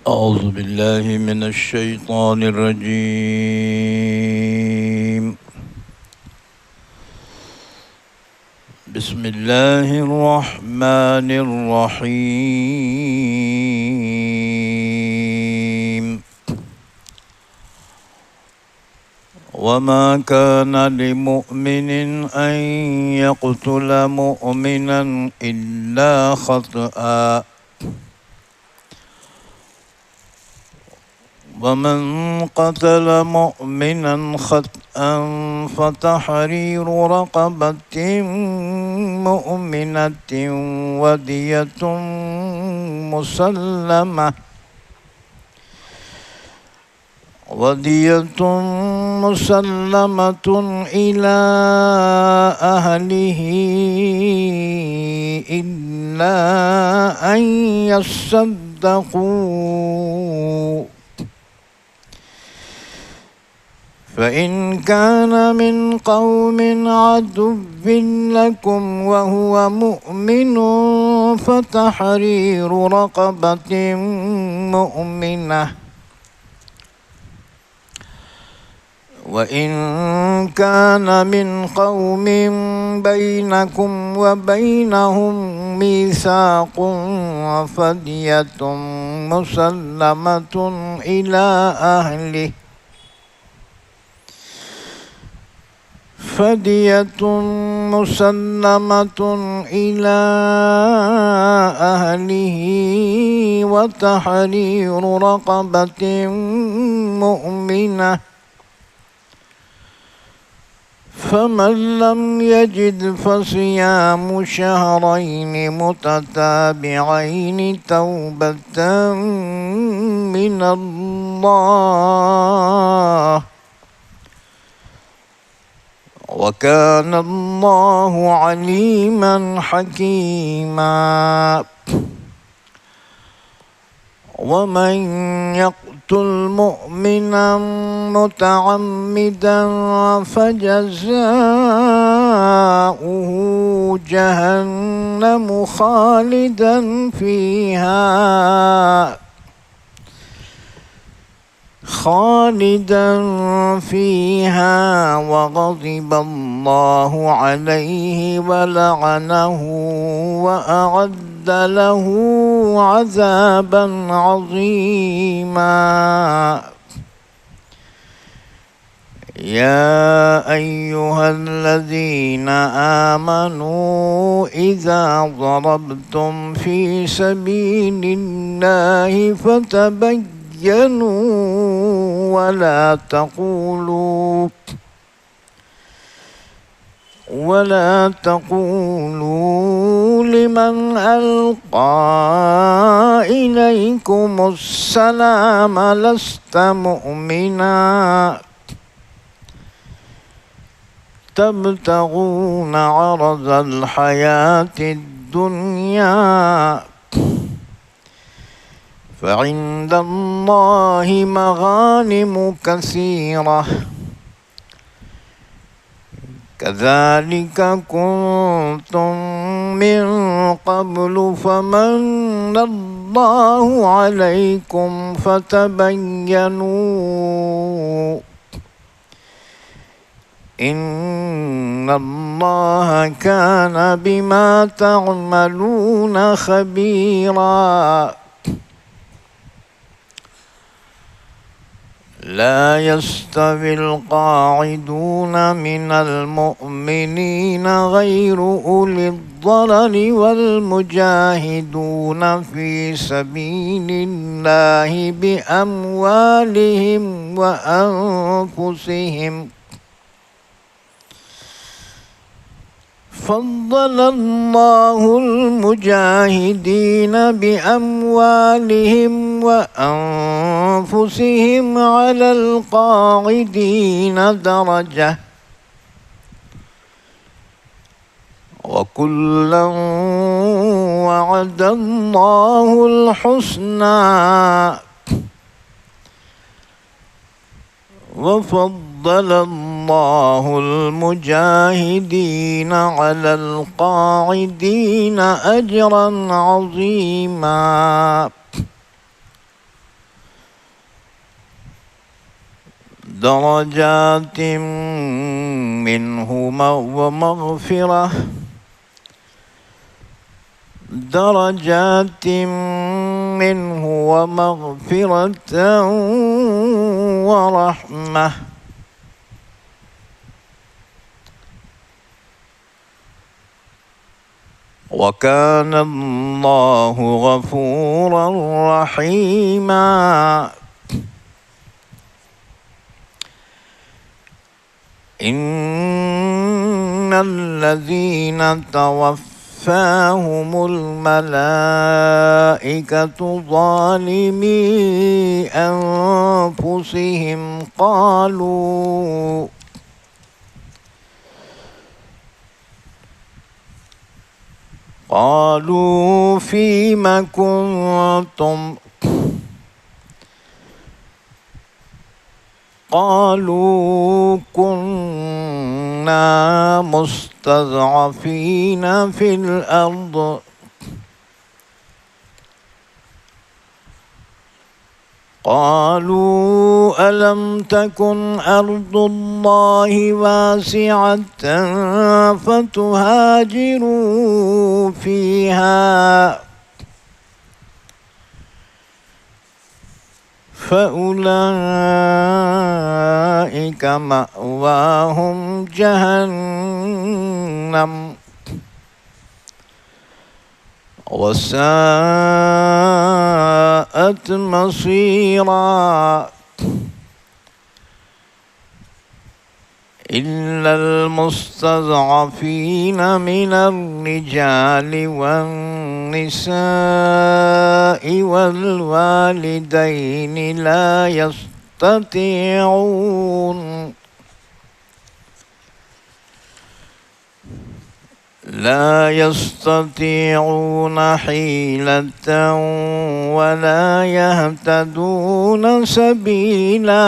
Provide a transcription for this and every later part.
أعوذ بالله من الشيطان الرجيم. بسم الله الرحمن الرحيم. وما كان لمؤمن أن يقتل مؤمنا إلا خطأ، ومن قتل مؤمنا خطأ فتحرير رقبة مؤمنة ودية مسلمة إلى أهله إلا أن يصدقوا، فإن كان من قوم عدو لكم وهو مؤمن فتحرير رقبة مؤمنة، وإن كان من قوم بينكم وبينهم ميثاق فدية مسلمة إلى أهله وتحرير رقبة مؤمنة، فمن لم يجد فصيام شهرين متتابعين توبة من الله، وكان الله عليما حكيما. ومن يقتل مؤمنا متعمدا فجزاؤه جهنم خالدا فيها وغضب الله عليه ولعنه وأعد له عذابا عظيما. يا أيها الذين آمنوا إذا ضربتم في سبيل الله فتبينوا ولا تقولوا لمن ألقى إليكم السلام لست مؤمنا تبتغون عرض الحياة الدنيا فعند الله مغانم كثيرة كذلك كنتم من قبل فمن الله عليكم فتبينوا إن الله كان بما تعملون خبيرا. لا يستوي القاعدون من المؤمنين غير أولي الضرر والمجاهدون في سبيل الله بأموالهم وأنفسهم، فضل الله المجاهدين بأموالهم وأنفسهم على القاعدين درجة، وكلا وعد الله الحسنى وفضل الله المجاهدين على القاعدين أجرا عظيما. درجات منه ومغفرة درجات منه ومغفرة ورحمة وكان الله غفورا رحيما. إن الذين توفاهم الملائكة ظالمي أنفسهم قالوا فيم كنتم قالوا كنا مستضعفين في الأرض قالوا ألم تكن أرض الله واسعة فتهاجروا فيها فأولئك مأواهم جهنم وساءت مصيرا. إلا المستضعفين من الرجال والنساء والوالدين لا يستطيعون حيلة ولا يهتدون سبيلا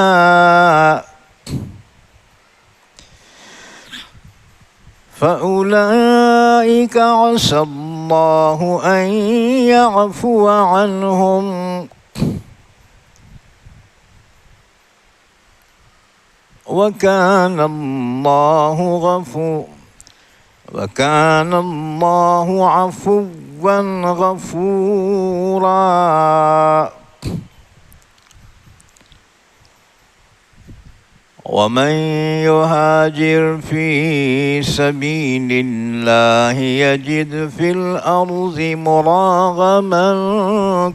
فأولئك عسى الله أن يعفو عنهم وكان الله عفوا غفورا. ومن يهاجر في سبيل الله يجد في الأرض مراغما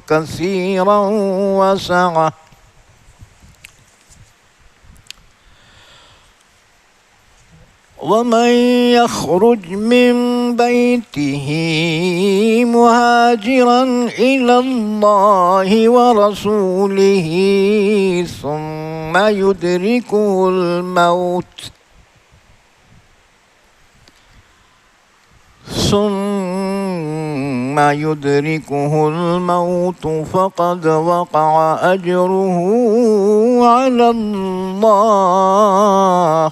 كثيرا وسعة ومن يخرج من بيته مهاجرا إلى الله ورسوله ثم يدركه الموت فقد وقع أجره على الله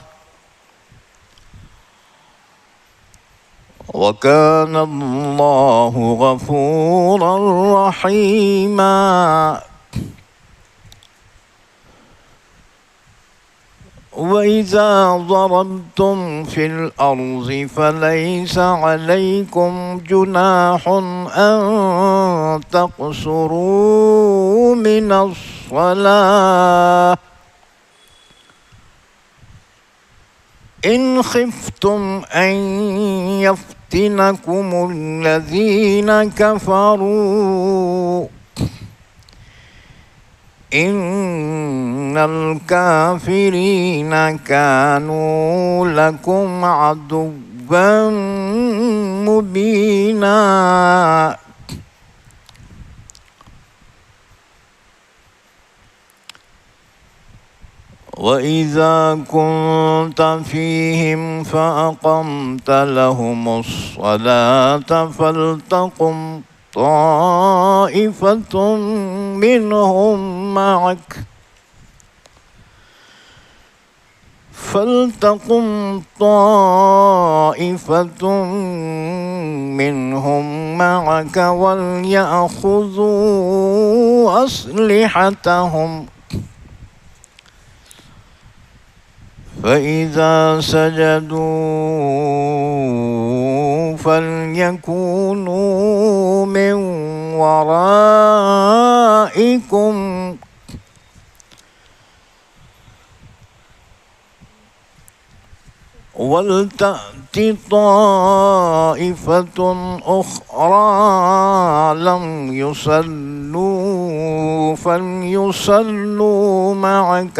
وكان الله غفورا رحيما. وإذا ضربتم في الأرض فليس عليكم جناح أن تقصروا من الصلاة إن خفتم أن يفتنكم الذين كفروا إن الكافرين كانوا لكم عدوا مبينا. وإذا كنت فيهم فأقمت لهم الصلاة فلتقم طائفة منهم معك وليأخذوا أسلحتهم فإذا سجدوا فليكونوا من ورائكم وَلْتَأْتِ طَائِفَةٌ أُخْرَى لَمْ يُصَلُّوا فَلْيُصَلُّوا مَعَكَ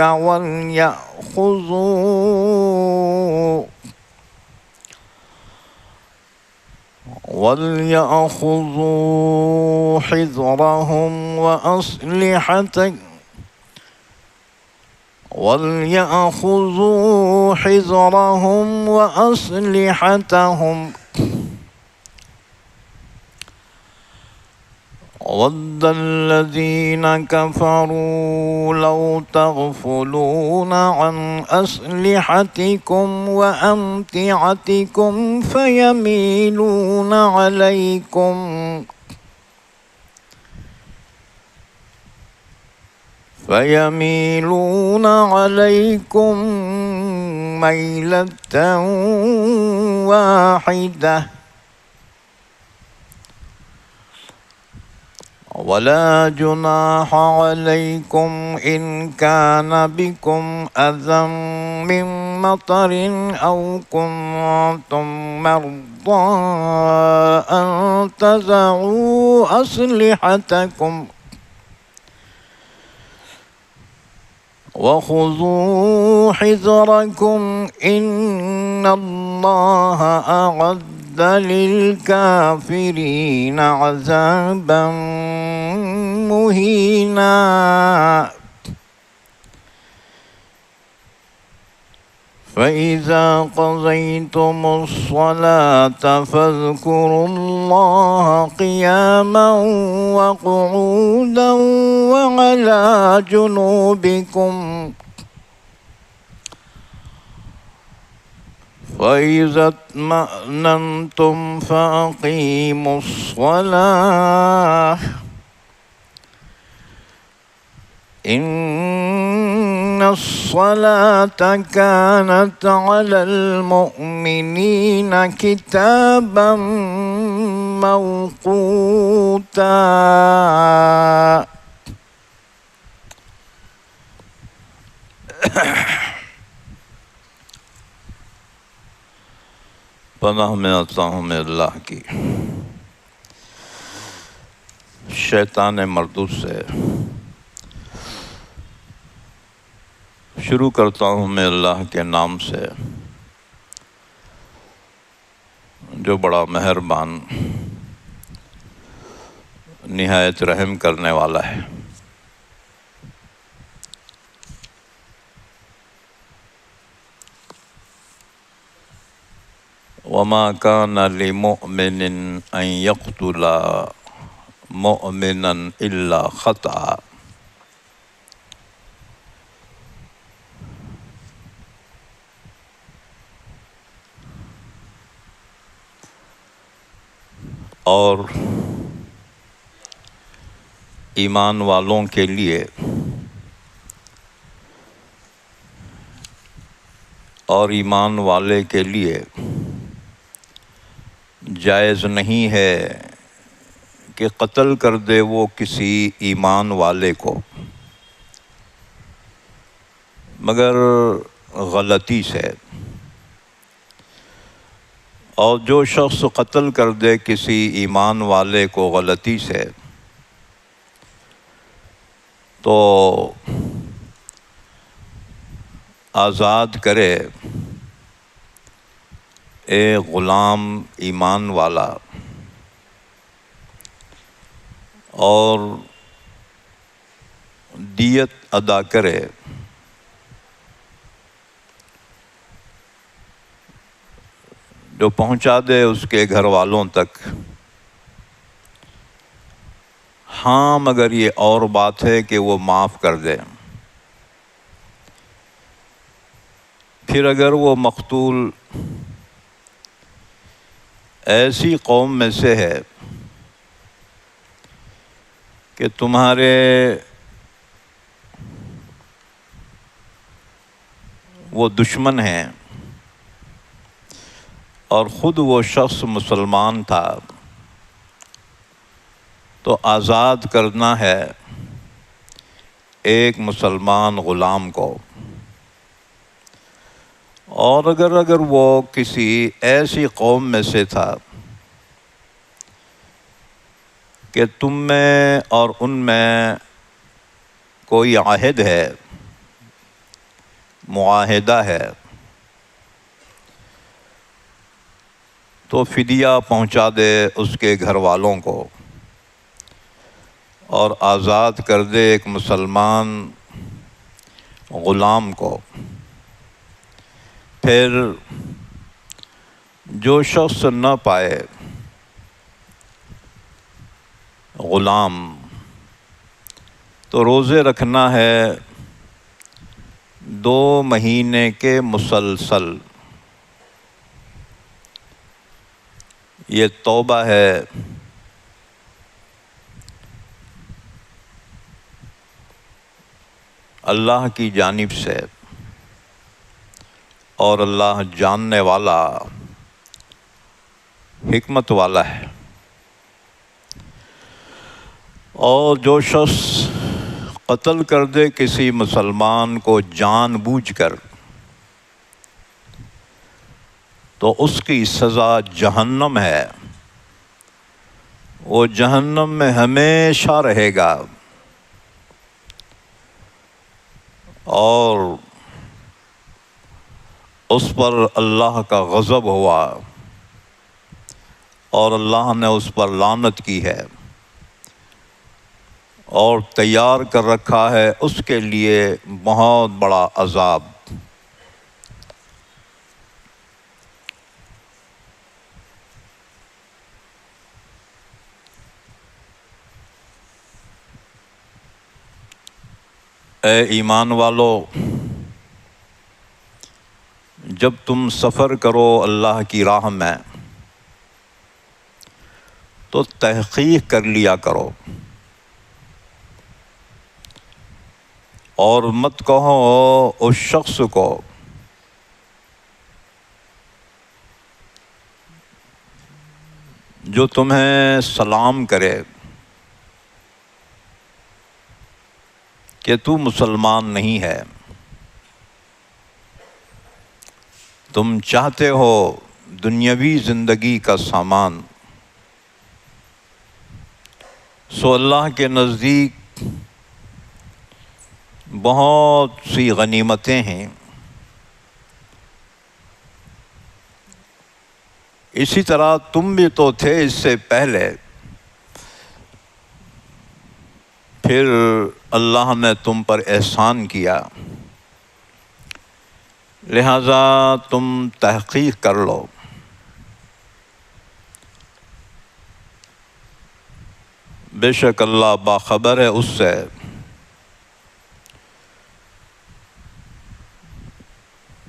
وَلْيَأْخُذُوا حِذْرَهُمْ وَأَسْلِحَتَهُمْ وَدَّ الَّذِينَ كَفَرُوا لَوْ تَغْفُلُونَ عَنْ أَسْلِحَتِكُمْ وَأَمْتِعَتِكُمْ فيميلون عليكم ميلة واحدة ولا جناح عليكم إن كان بكم أذى من مطر أو كنتم مرضى أن تضعوا أسلحتكم وخذوا حذركم إن الله أعد للكافرين عذابا مهينا فإذا قضيتم الصلاة فاذكروا الله قياما وقعودا وعلى جنوبكم فإذا اطمأننتم فأقيموا الصلاة إن الصلاة كانت على المؤمنين كتابا موقوتا پناہ میں آتا ہوں میں اللہ کی شیطان مردود سے. شروع کرتا ہوں میں اللہ کے نام سے جو بڑا مہربان نہایت رحم کرنے والا ہے. وما كان لمؤمن أن يقتل مؤمنا إلا خطأ اور ایمان والوں کے لیے اور ایمان والے کے لیے جائز نہیں ہے کہ قتل کر دے وہ کسی ایمان والے کو مگر غلطی سے. اور جو شخص قتل کر دے کسی ایمان والے کو غلطی سے تو آزاد کرے ایک غلام ایمان والا اور دیت ادا کرے جو پہنچا دے اس کے گھر والوں تک. ہاں مگر یہ اور بات ہے کہ وہ معاف کر دے. پھر اگر وہ مقتول ایسی قوم میں سے ہے کہ تمہارے وہ دشمن ہیں اور خود وہ شخص مسلمان تھا، تو آزاد کرنا ہے ایک مسلمان غلام کو۔ اور اگر وہ کسی ایسی قوم میں سے تھا کہ تم میں اور ان میں کوئی عہد ہے، معاہدہ ہے، تو فدیہ پہنچا دے اس کے گھر والوں کو اور آزاد کر دے ایک مسلمان غلام کو۔ پھر جو شخص نہ پائے غلام، تو روزے رکھنا ہے 2 مہینے کے مسلسل۔ یہ توبہ ہے اللہ کی جانب سے، اور اللہ جاننے والا، حکمت والا ہے۔ اور جو شخص قتل کر دے کسی مسلمان کو جان بوجھ کر، تو اس کی سزا جہنم ہے، وہ جہنم میں ہمیشہ رہے گا، اور اس پر اللہ کا غضب ہوا اور اللہ نے اس پر لعنت کی ہے، اور تیار کر رکھا ہے اس کے لیے بہت بڑا عذاب۔ اے ایمان والو، جب تم سفر کرو اللہ کی راہ میں تو تحقیق کر لیا کرو، اور مت کہو اس شخص کو جو تمہیں سلام کرے کہ تو مسلمان نہیں ہے۔ تم چاہتے ہو دنیاوی زندگی کا سامان، سو اللہ کے نزدیک بہت سی غنیمتیں ہیں۔ اسی طرح تم بھی تو تھے اس سے پہلے، پھر اللہ نے تم پر احسان کیا، لہذا تم تحقیق کر لو۔ بے شک اللہ باخبر ہے اس سے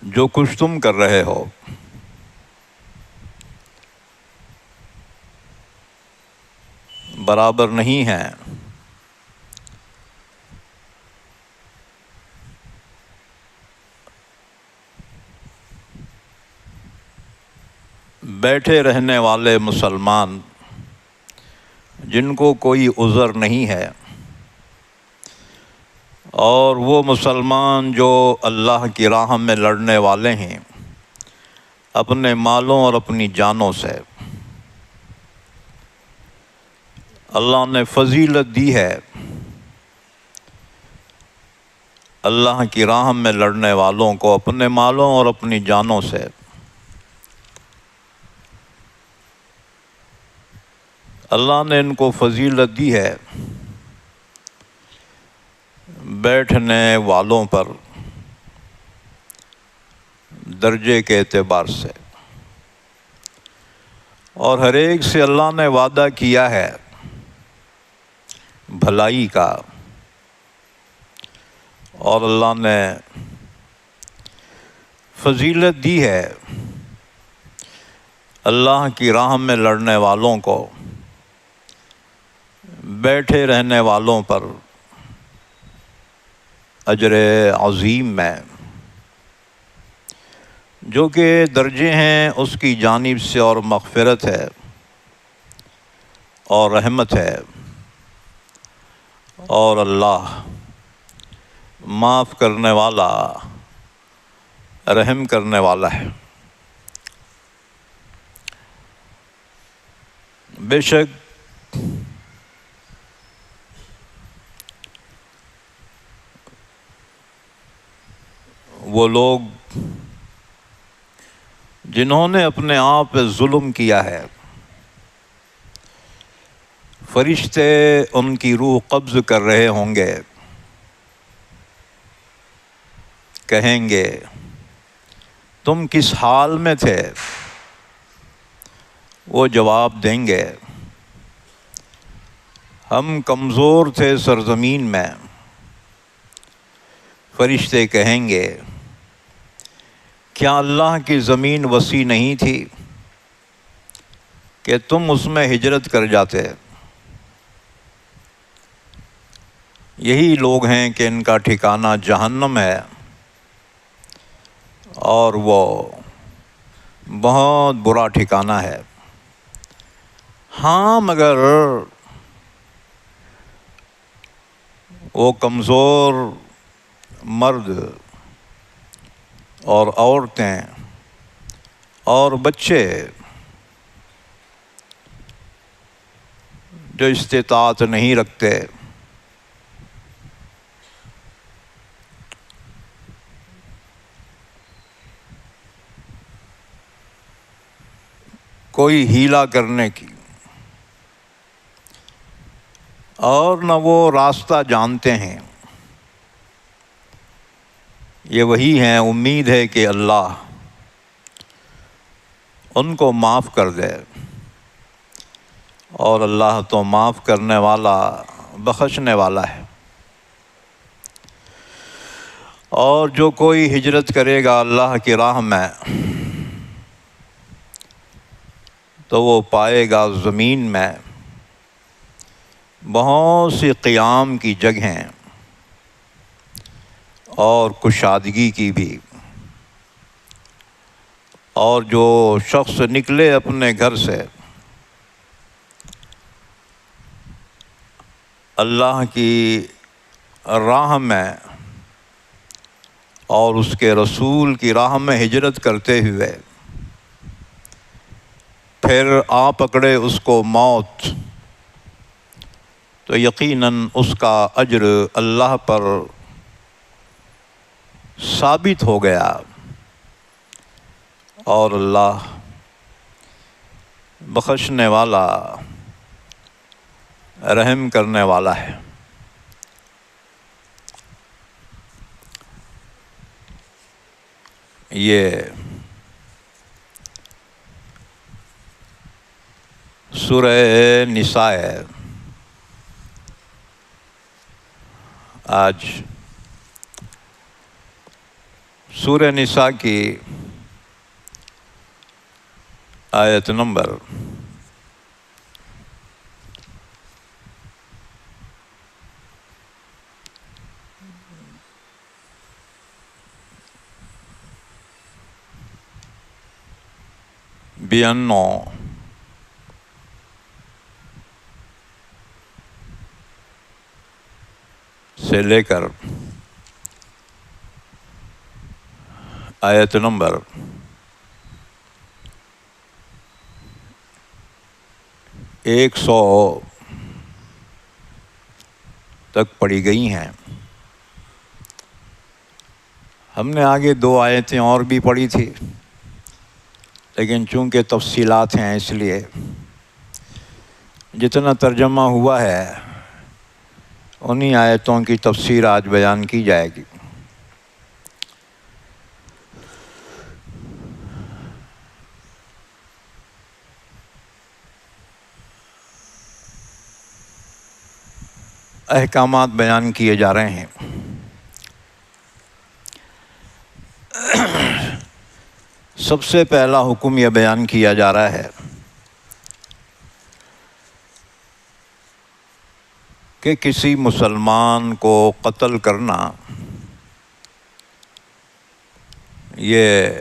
جو کچھ تم کر رہے ہو۔ برابر نہیں ہے بیٹھے رہنے والے مسلمان جن کو کوئی عذر نہیں ہے، اور وہ مسلمان جو اللہ کی راہ میں لڑنے والے ہیں اپنے مالوں اور اپنی جانوں سے۔ اللہ نے فضیلت دی ہے اللہ کی راہ میں لڑنے والوں کو اپنے مالوں اور اپنی جانوں سے۔ اللہ نے ان کو فضیلت دی ہے بیٹھنے والوں پر درجے کے اعتبار سے، اور ہر ایک سے اللہ نے وعدہ کیا ہے بھلائی کا، اور اللہ نے فضیلت دی ہے اللہ کی راہ میں لڑنے والوں کو بیٹھے رہنے والوں پر اجر عظیم میں۔ جو کہ درجے ہیں اس کی جانب سے اور مغفرت ہے اور رحمت ہے، اور اللہ معاف کرنے والا، رحم کرنے والا ہے۔ بے شک وہ لوگ جنہوں نے اپنے آپ پہ ظلم کیا ہے، فرشتے ان کی روح قبض کر رہے ہوں گے، کہیں گے تم کس حال میں تھے؟ وہ جواب دیں گے ہم کمزور تھے سرزمین میں۔ فرشتے کہیں گے کیا اللہ کی زمین وسیع نہیں تھی کہ تم اس میں ہجرت کر جاتے؟ یہی لوگ ہیں کہ ان کا ٹھکانہ جہنم ہے، اور وہ بہت برا ٹھکانہ ہے۔ ہاں مگر وہ کمزور مرد اور عورتیں اور بچے جو استطاعت نہیں رکھتے، کوئی ہیلا کرنے کی، اور نہ وہ راستہ جانتے ہیں، یہ وہی ہیں، امید ہے کہ اللہ ان کو معاف کر دے، اور اللہ تو معاف کرنے والا، بخشنے والا ہے۔ اور جو کوئی ہجرت کرے گا اللہ کی راہ میں تو وہ پائے گا زمین میں بہت سی قیام کی جگہیں اور کشادگی کی بھی۔ اور جو شخص نکلے اپنے گھر سے اللہ کی راہ میں اور اس کے رسول کی راہ میں ہجرت کرتے ہوئے، پھر آ پکڑے اس کو موت، تو یقیناً اس کا اجر اللہ پر ثابت ہو گیا، اور اللہ بخشنے والا، رحم کرنے والا ہے۔ یہ سورہ نساء ہے۔ آج سورہ نساء کی آیت نمبر 92 سے لے کر آیت نمبر 100 تک پڑھی گئی ہیں۔ ہم نے آگے 2 آیتیں اور بھی پڑھی تھی، لیکن چونکہ تفصیلات ہیں اس لیے جتنا ترجمہ ہوا ہے انہی آیتوں کی تفسیر آج بیان کی جائے گی۔ احکامات بیان کیے جا رہے ہیں۔ سب سے پہلا حکم یہ بیان کیا جا رہا ہے کہ کسی مسلمان کو قتل کرنا یہ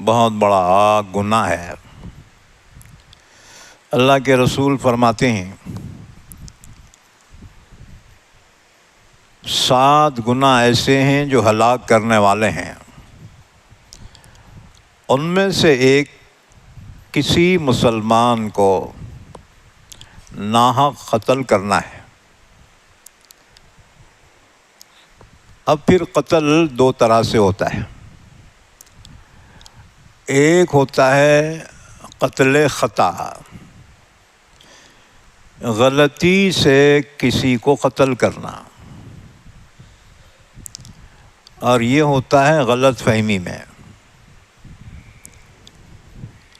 بہت بڑا گناہ ہے۔ اللہ کے رسول فرماتے ہیں 7 گناہ ایسے ہیں جو ہلاک کرنے والے ہیں، ان میں سے ایک کسی مسلمان کو ناحق قتل کرنا ہے۔ اب پھر قتل 2 طرح سے ہوتا ہے، ایک ہوتا ہے قتل خطا، غلطی سے کسی کو قتل کرنا، اور یہ ہوتا ہے غلط فہمی میں،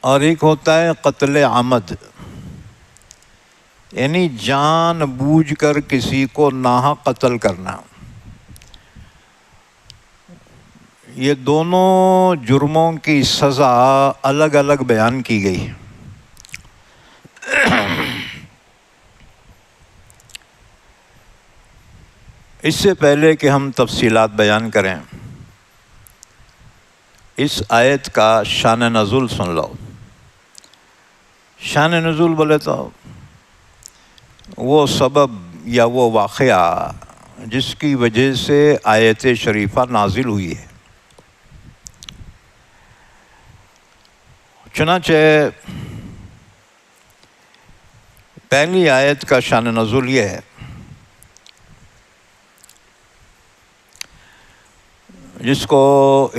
اور ایک ہوتا ہے قتل عمد، یعنی جان بوجھ کر کسی کو ناحق قتل کرنا۔ یہ دونوں جرموں کی سزا الگ الگ بیان کی گئی۔ اس سے پہلے کہ ہم تفصیلات بیان کریں، اس آیت کا شان نزول سن لو۔ شان نزول بولے تو وہ سبب یا وہ واقعہ جس کی وجہ سے آیت شریفہ نازل ہوئی ہے۔ چنانچہ پہلی آیت کا شان نزول یہ ہے، جس کو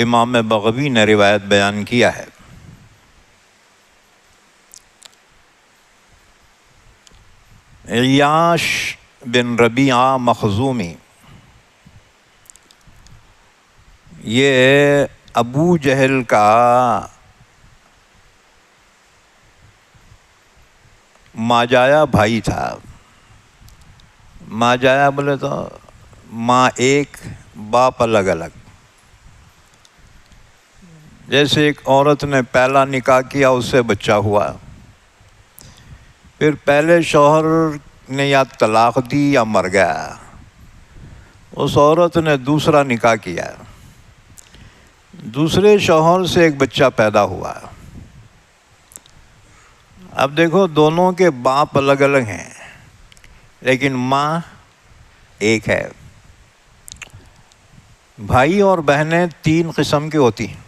امام بغوی نے روایت بیان کیا ہے۔ عیاش بن ربیعہ مخزومی، یہ ابو جہل کا ماجایا بھائی تھا۔ ماجایا بولے تو ماں ایک باپ الگ الگ۔ جیسے ایک عورت نے پہلا نکاح کیا، اس سے بچہ ہوا، پھر پہلے شوہر نے یا طلاق دی یا مر گیا، اس عورت نے دوسرا نکاح کیا، دوسرے شوہر سے ایک بچہ پیدا ہوا۔ اب دیکھو دونوں کے باپ الگ الگ ہیں لیکن ماں ایک ہے۔ بھائی اور بہنیں 3 قسم کی ہوتی ہیں،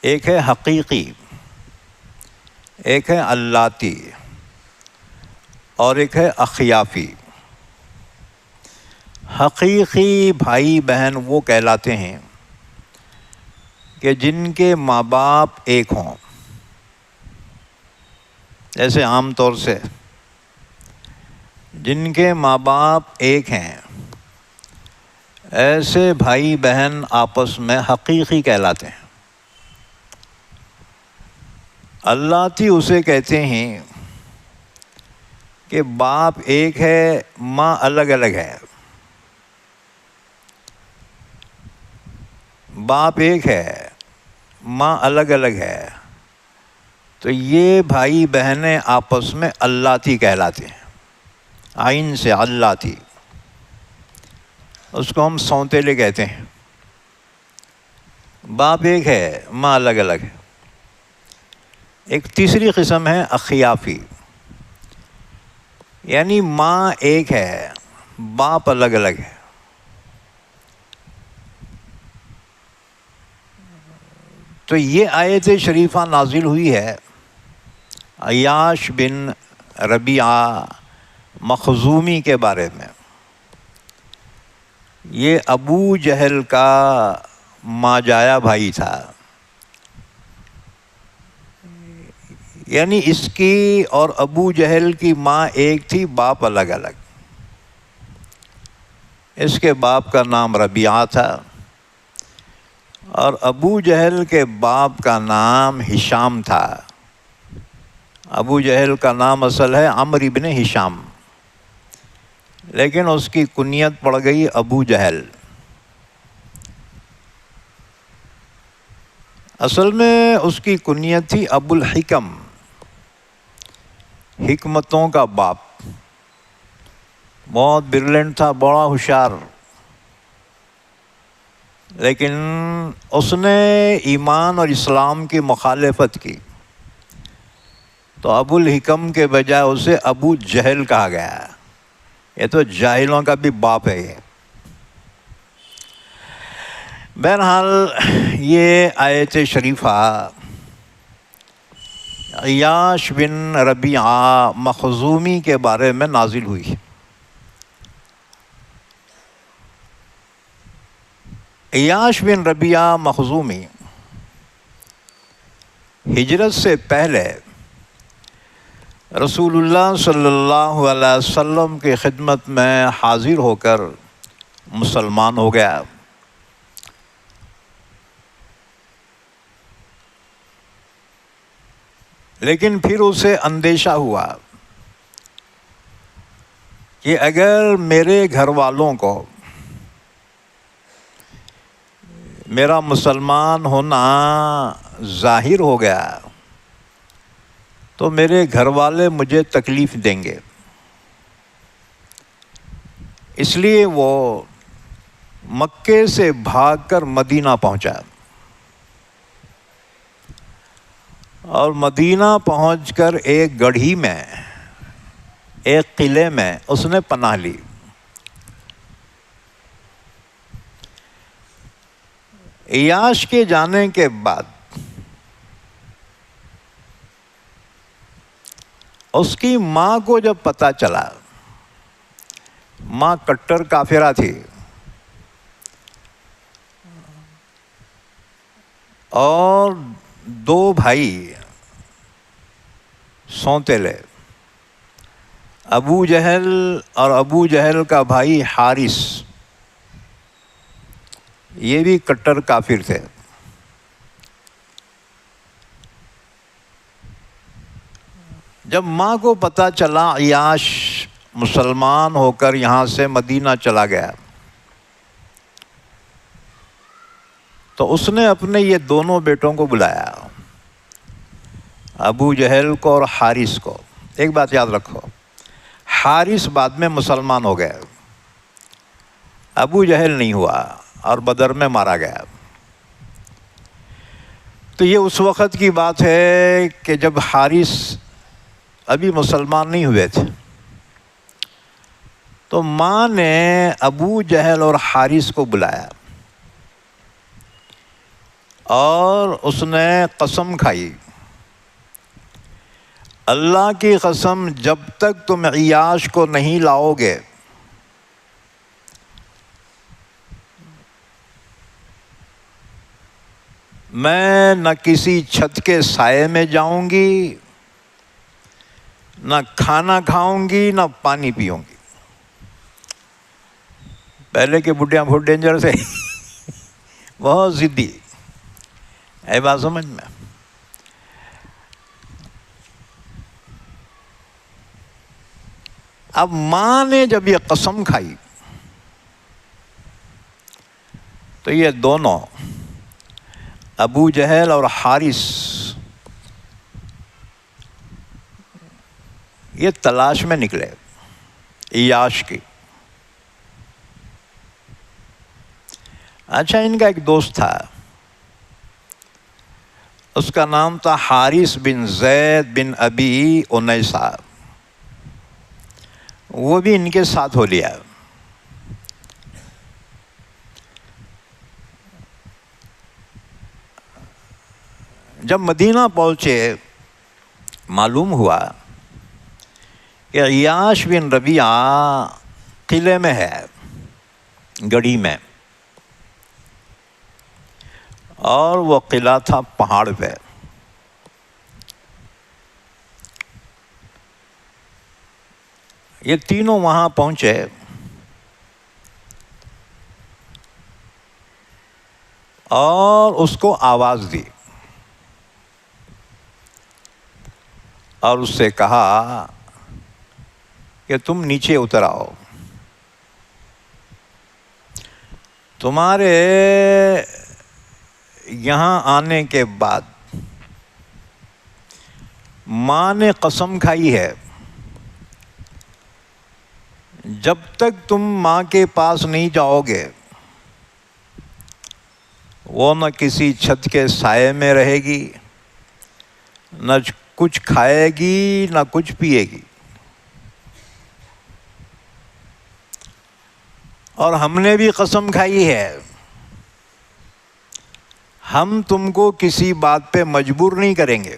ایک ہے حقیقی، ایک ہے اللاتی، اور ایک ہے اخیافی۔ حقیقی بھائی بہن وہ کہلاتے ہیں کہ جن کے ماں باپ ایک ہوں۔ جیسے عام طور سے جن کے ماں باپ ایک ہیں، ایسے بھائی بہن آپس میں حقیقی کہلاتے ہیں۔ اللاتی اسے کہتے ہیں کہ باپ ایک ہے، ماں الگ الگ ہے۔ باپ ایک ہے، ماں الگ الگ ہے، تو یہ بھائی بہنیں آپس میں اللاتی کہلاتے ہیں۔ عین سے اللاتی، اس کو ہم سونتیلے کہتے ہیں۔ باپ ایک ہے، ماں الگ الگ ہے۔ ایک تیسری قسم ہے اخیافی، یعنی ماں ایک ہے، باپ الگ الگ ہے۔ تو یہ آیت شریفہ نازل ہوئی ہے عیاش بن ربیعہ مخزومی کے بارے میں۔ یہ ابو جہل کا ماجایا بھائی تھا، یعنی اس کی اور ابو جہل کی ماں ایک تھی، باپ الگ الگ۔ اس کے باپ کا نام ربیعہ تھا اور ابو جہل کے باپ کا نام ہشام تھا۔ ابو جہل کا نام اصل ہے عمرو بن ہشام، لیکن اس کی کنیت پڑ گئی ابو جہل۔ اصل میں اس کی کنیت تھی ابو الحکم، حکمتوں کا باپ۔ بہت برلنٹ تھا، بڑا ہوشیار، لیکن اس نے ایمان اور اسلام کی مخالفت کی، تو ابو الحکم کے بجائے اسے ابو جہل کہا گیا۔ یہ تو جاہلوں کا بھی باپ ہے یہ۔ بہرحال یہ آیت شریفہ عیاش بن ربیعہ مخزومی کے بارے میں نازل ہوئی۔ عیاش بن ربیعہ مخزومی ہجرت سے پہلے رسول اللہ صلی اللہ علیہ وسلم کی خدمت میں حاضر ہو کر مسلمان ہو گیا۔ لیکن پھر اسے اندیشہ ہوا کہ اگر میرے گھر والوں کو میرا مسلمان ہونا ظاہر ہو گیا تو میرے گھر والے مجھے تکلیف دیں گے، اس لیے وہ مکے سے بھاگ کر مدینہ پہنچا، اور مدینہ پہنچ کر ایک گڑھی میں، ایک قلعے میں اس نے پناہ لی۔ عیاش کے جانے کے بعد اس کی ماں کو جب پتہ چلا، ماں کٹر کافرہ تھی اور دو بھائی سونتےلے، ابو جہل اور ابو جہل کا بھائی حارث، یہ بھی کٹر کافر تھے۔ جب ماں کو پتہ چلا عیاش مسلمان ہو کر یہاں سے مدینہ چلا گیا، تو اس نے اپنے یہ دونوں بیٹوں کو بلایا، ابو جہل کو اور حارث کو۔ ایک بات یاد رکھو، حارث بعد میں مسلمان ہو گئے، ابو جہل نہیں ہوا اور بدر میں مارا گیا۔ تو یہ اس وقت کی بات ہے کہ جب حارث ابھی مسلمان نہیں ہوئے تھے، تو ماں نے ابو جہل اور حارث کو بلایا اور اس نے قسم کھائی، اللہ کی قسم جب تک تم عیاش کو نہیں لاؤ گے میں نہ کسی چھت کے سائے میں جاؤں گی، نہ کھانا کھاؤں گی، نہ پانی پیوں گی۔ پہلے کے بڈھیاں بہت ڈینجر تھے، بہت ضدی، اے بات سمجھ میں۔ اب ماں نے جب یہ قسم کھائی تو یہ دونوں ابو جہل اور حارث یہ تلاش میں نکلے عیاش کی۔ اچھا، ان کا ایک دوست تھا، اس کا نام تھا حارث بن زید بن ابی انیسہ، وہ بھی ان کے ساتھ ہو لیا۔ جب مدینہ پہنچے معلوم ہوا کہ عیاش بن ربیعہ قلعے میں ہے، گڑھی میں، اور وہ قلعہ تھا پہاڑ پہ۔ یہ تینوں وہاں پہنچے اور اس کو آواز دی اور اس سے کہا کہ تم نیچے اتر آؤ، تمہارے یہاں آنے کے بعد ماں نے قسم کھائی ہے جب تک تم ماں کے پاس نہیں جاؤ گے وہ نہ کسی چھت کے سائے میں رہے گی، نہ کچھ کھائے گی نہ کچھ پیے گی، اور ہم نے بھی قسم کھائی ہے ہم تم کو کسی بات پہ مجبور نہیں کریں گے۔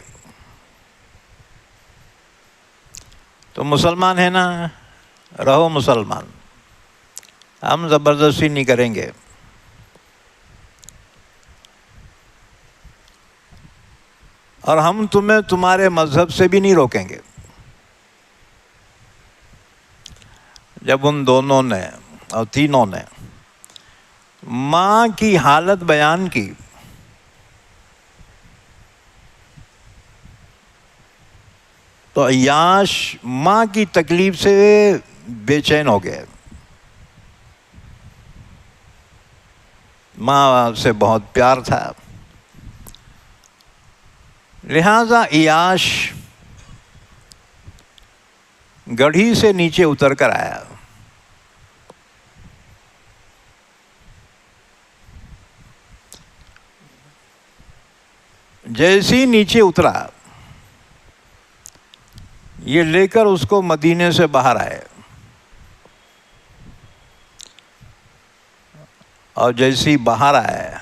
تو مسلمان ہے نا، رہو مسلمان، ہم زبردستی نہیں کریں گے۔ اور ہم تمہیں تمہارے مذہب سے بھی نہیں روکیں گے۔ جب ان دونوں نے اور تینوں نے ماں کی حالت بیان کی تو عیاش ماں کی تکلیف سے بے چین ہو گئے۔ ماں سے بہت پیار تھا، لہذا عیاش گڑھی سے نیچے اتر کر آیا۔ جیسے ہی نیچے اترا، یہ لے کر اس کو مدینے سے باہر آئے، اور جیسے ہی باہر آئے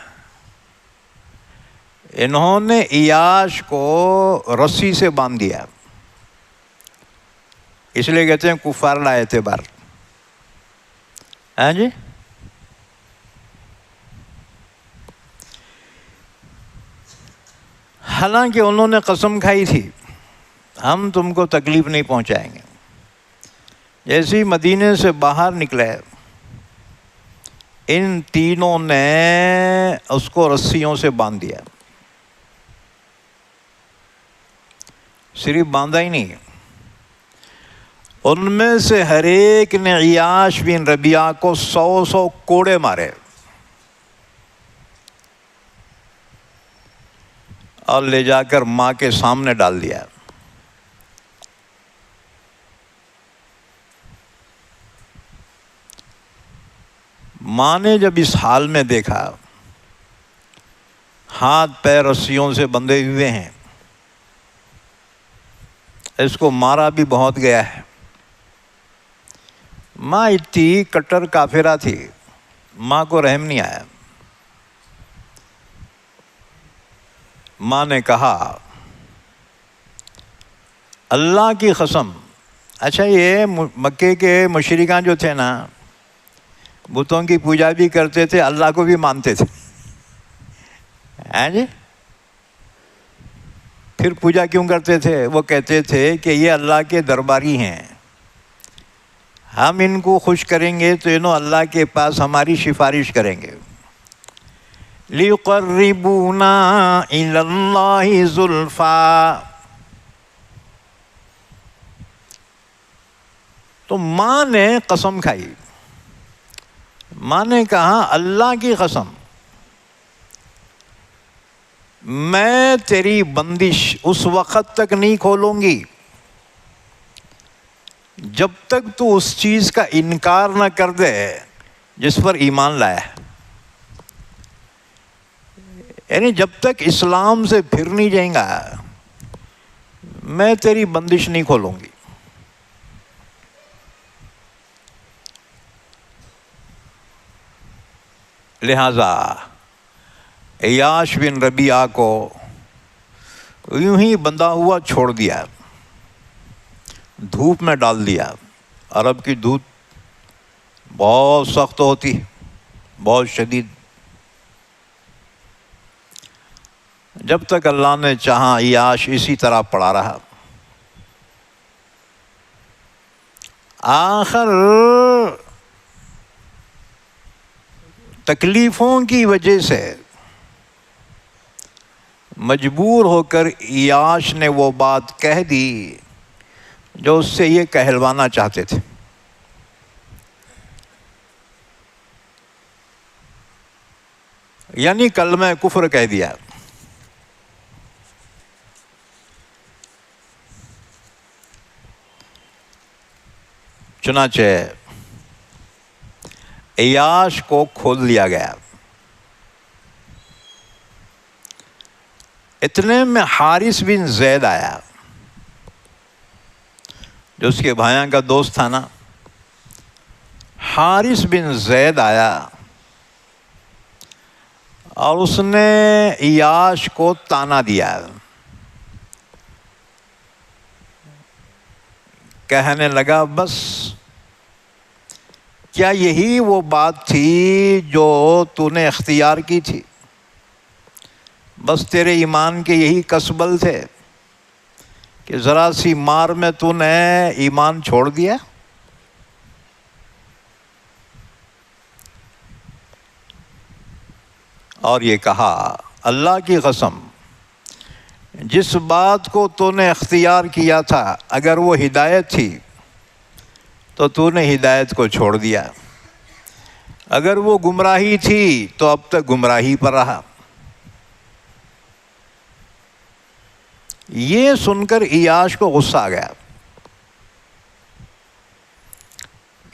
انہوں نے عیاش کو رسی سے باندھ دیا۔ اس لیے کہتے ہیں کفار لا اعتبار۔ ہاں جی، حالانکہ انہوں نے قسم کھائی تھی ہم تم کو تکلیف نہیں پہنچائیں گے۔ جیسے ہی مدینے سے باہر نکلے، ان تینوں نے اس کو رسیوں سے باندھ دیا۔ صرف باندھا ہی نہیں، ان میں سے ہر ایک نے عیاش بن ربیعہ کو 100 کوڑے مارے اور لے جا کر ماں کے سامنے ڈال دیا۔ ماں نے جب اس حال میں دیکھا، ہاتھ پیر رسیوں سے بندھے ہوئے ہیں، اس کو مارا بھی بہت گیا ہے۔ ماں اتنی کٹر کافرہ تھی، ماں کو رحم نہیں آیا۔ ماں نے کہا اللہ کی قسم، اچھا یہ مکے کے مشرکان جو تھے نا، بتوں کی پوجا بھی کرتے تھے، اللہ کو بھی مانتے تھے، ہیں جی؟ پھر پوجا کیوں کرتے تھے؟ وہ کہتے تھے کہ یہ اللہ کے درباری ہیں، ہم ان کو خوش کریں گے تو انہوں اللہ کے پاس ہماری سفارش کریں گے۔ لِيُقَرِّبُونَا إِلَى اللَّهِ زُلْفَىٰ۔ تو ماں نے قسم کھائی، ماں نے کہا اللہ کی قسم، میں تیری بندش اس وقت تک نہیں کھولوں گی جب تک تو اس چیز کا انکار نہ کر دے جس پر ایمان لایا ہے۔ یعنی جب تک اسلام سے پھر نہیں جائیں گا میں تیری بندش نہیں کھولوں گی۔ لہذا عیاش بن ربیعہ کو یوں ہی بندھا ہوا چھوڑ دیا، دھوپ میں ڈال دیا۔ عرب کی دھوپ بہت سخت ہوتی، بہت شدید۔ جب تک اللہ نے چاہا عیاش اسی طرح پڑا رہا۔ آخر تکلیفوں کی وجہ سے مجبور ہو کر عیاش نے وہ بات کہہ دی جو اس سے یہ کہلوانا چاہتے تھے۔ یعنی کلمہ کفر کہہ دیا۔ چنانچہ عیاش کو کھول لیا گیا۔ اتنے میں حارث بن زید آیا، جو اس کے بھائیوں کا دوست تھا نا۔ حارث بن زید آیا اور اس نے عیاش کو تانا دیا، کہنے لگا بس کیا یہی وہ بات تھی جو تو نے اختیار کی تھی؟ بس تیرے ایمان کے یہی کسبل تھے کہ ذرا سی مار میں تو نے ایمان چھوڑ دیا؟ اور یہ کہا اللہ کی قسم، جس بات کو تو نے اختیار کیا تھا اگر وہ ہدایت تھی تو نے ہدایت کو چھوڑ دیا، اگر وہ گمراہی تھی تو اب تک گمراہی پر رہا۔ یہ سن کر عیاش کو غصہ آ گیا۔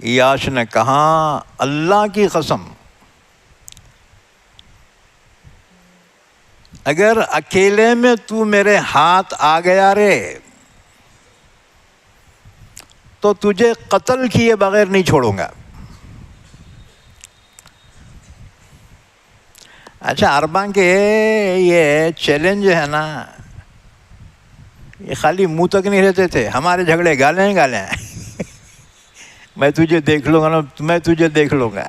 عیاش نے کہا اللہ کی قسم، اگر اکیلے میں تو میرے ہاتھ آ گیا رے تو تجھے قتل کیے بغیر نہیں چھوڑوں گا۔ اچھا، عرباں کے یہ چیلنج ہے نا، یہ خالی منہ تک نہیں رہتے تھے، ہمارے جھگڑے گالیں گالیں میں تجھے دیکھ لوں گا نا، میں تجھے دیکھ لوں گا۔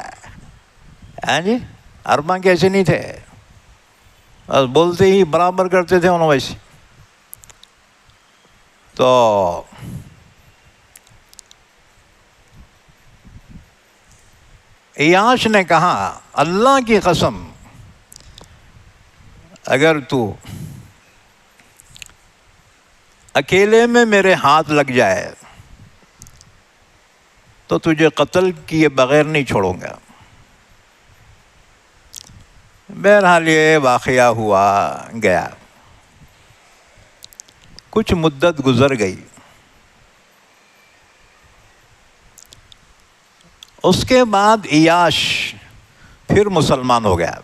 ہاں جی، عرباں کے ایسے نہیں تھے، بس بولتے ہی برابر کرتے تھے انہوں ویسے۔ تو عیاش نے کہا اللہ کی قسم، اگر تو اکیلے میں میرے ہاتھ لگ جائے تو تجھے قتل کیے بغیر نہیں چھوڑوں گا۔ بہرحال یہ واقعہ ہوا گیا، کچھ مدت گزر گئی، اس کے بعد عیاش پھر مسلمان ہو گیا،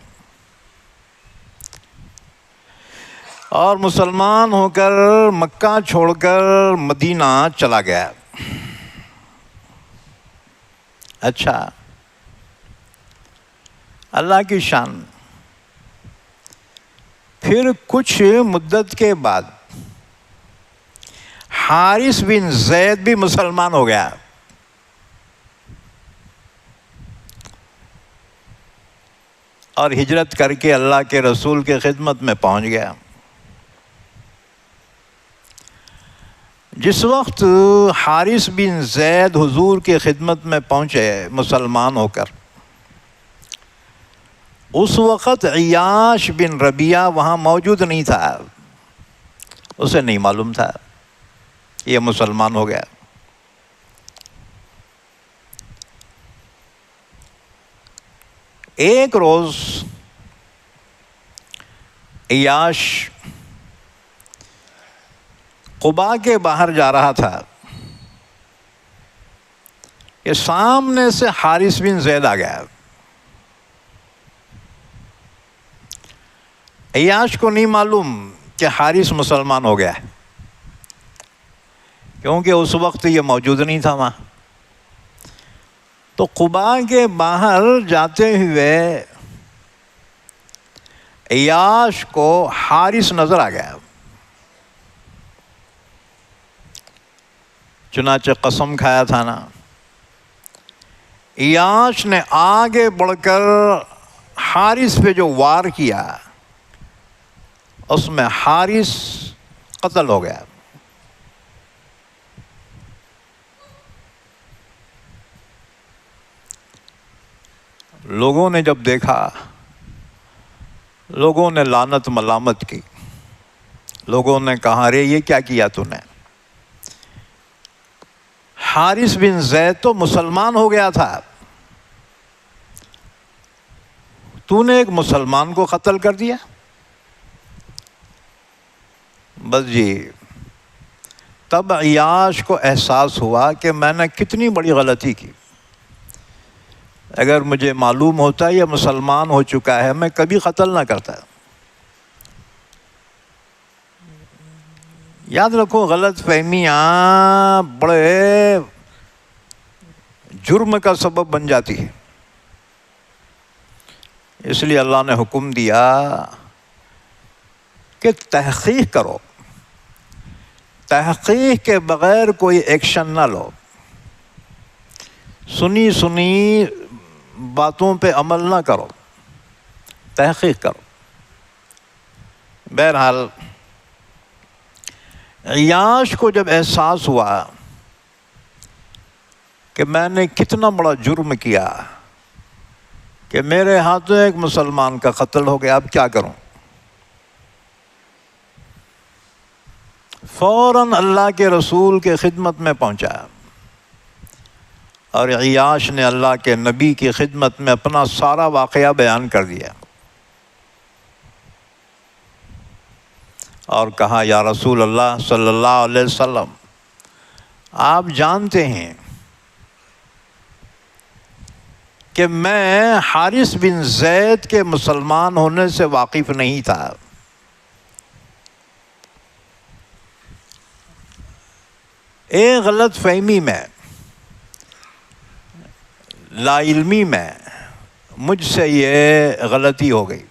اور مسلمان ہو کر مکہ چھوڑ کر مدینہ چلا گیا۔ اچھا، اللہ کی شان۔ پھر کچھ مدت کے بعد حارث بن زید بھی مسلمان ہو گیا، اور ہجرت کر کے اللہ کے رسول کے خدمت میں پہنچ گیا۔ جس وقت حارث بن زید حضور کی خدمت میں پہنچے مسلمان ہو کر، اس وقت عیاش بن ربیعہ وہاں موجود نہیں تھا، اسے نہیں معلوم تھا یہ مسلمان ہو گیا۔ ایک روز عیاش قباء کے باہر جا رہا تھا کہ سامنے سے حارث بن زید آ گیا۔ عیاش کو نہیں معلوم کہ حارث مسلمان ہو گیا ہے، کیونکہ اس وقت یہ موجود نہیں تھا وہاں۔ تو قباء کے باہر جاتے ہوئے عیاش کو حارث نظر آ گیا، چنانچہ قسم کھایا تھا نا، عیاش نے آگے بڑھ کر حارث پہ جو وار کیا، اس میں حارث قتل ہو گیا۔ لوگوں نے جب دیکھا، لوگوں نے لعنت ملامت کی، لوگوں نے کہا رے یہ کیا کیا تو نے؟ حارث بن زید تو مسلمان ہو گیا تھا، تو نے ایک مسلمان کو قتل کر دیا۔ بس جی، تب عیاش کو احساس ہوا کہ میں نے کتنی بڑی غلطی کی، اگر مجھے معلوم ہوتا یہ مسلمان ہو چکا ہے میں کبھی قتل نہ کرتا۔ یاد رکھو غلط فہمیاں بڑے جرم کا سبب بن جاتی ہے، اس لیے اللہ نے حکم دیا کہ تحقیق کرو، تحقیق کے بغیر کوئی ایکشن نہ لو، سنی سنی باتوں پہ عمل نہ کرو، تحقیق کرو۔ بہرحال عیاش کو جب احساس ہوا کہ میں نے کتنا بڑا جرم کیا کہ میرے ہاتھوں ایک مسلمان کا قتل ہو گیا، اب کیا کروں؟ فوراً اللہ کے رسول کے خدمت میں پہنچا، اور عیاش نے اللہ کے نبی کی خدمت میں اپنا سارا واقعہ بیان کر دیا اور کہا یا رسول اللہ صلی اللہ علیہ وسلم، آپ جانتے ہیں کہ میں حارث بن زید کے مسلمان ہونے سے واقف نہیں تھا، ایک غلط فہمی میں، لا علمی میں مجھ سے یہ غلطی ہو گئی۔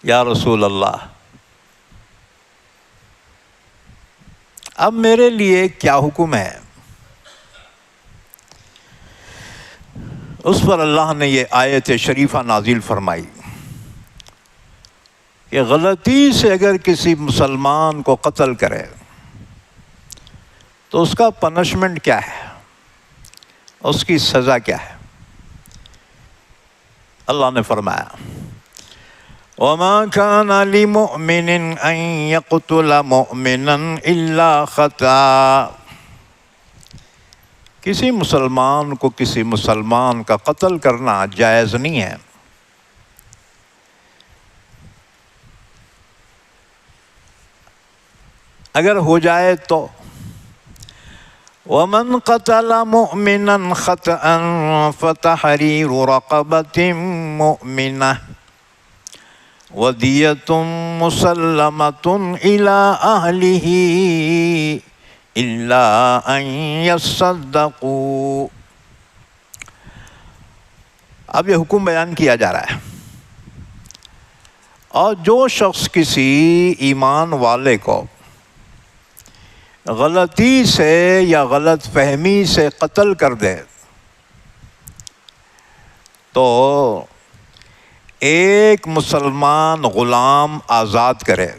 یا رسول اللہ، اب میرے لیے کیا حکم ہے؟ اس پر اللہ نے یہ آیت شریفہ نازل فرمائی کہ غلطی سے اگر کسی مسلمان کو قتل کرے تو اس کا پنشمنٹ کیا ہے، اس کی سزا کیا ہے؟ اللہ نے فرمایا وَمَا كَانَ لِمُؤْمِنٍ أَن يَقْتُلَ مُؤْمِنًا إِلَّا خَطَأً، کسی مسلمان کو کسی مسلمان کا قتل کرنا جائز نہیں ہے اگر ہو جائے تو۔ وَمَنْ قَتَلَ مُؤْمِنًا خَطَأً فَتَحْرِيرُ رَقَبَةٍ مُؤْمِنَةٍ وَدِيَةٌ مُسَلَّمَةٌ إِلَىٰ أَهْلِهِ إِلَّا أَن يَصَّدَّقُوا۔ اب یہ حکم بیان کیا جا رہا ہے، اور جو شخص کسی ایمان والے کو غلطی سے یا غلط فہمی سے قتل کر دے تو ایک مسلمان غلام آزاد کرے،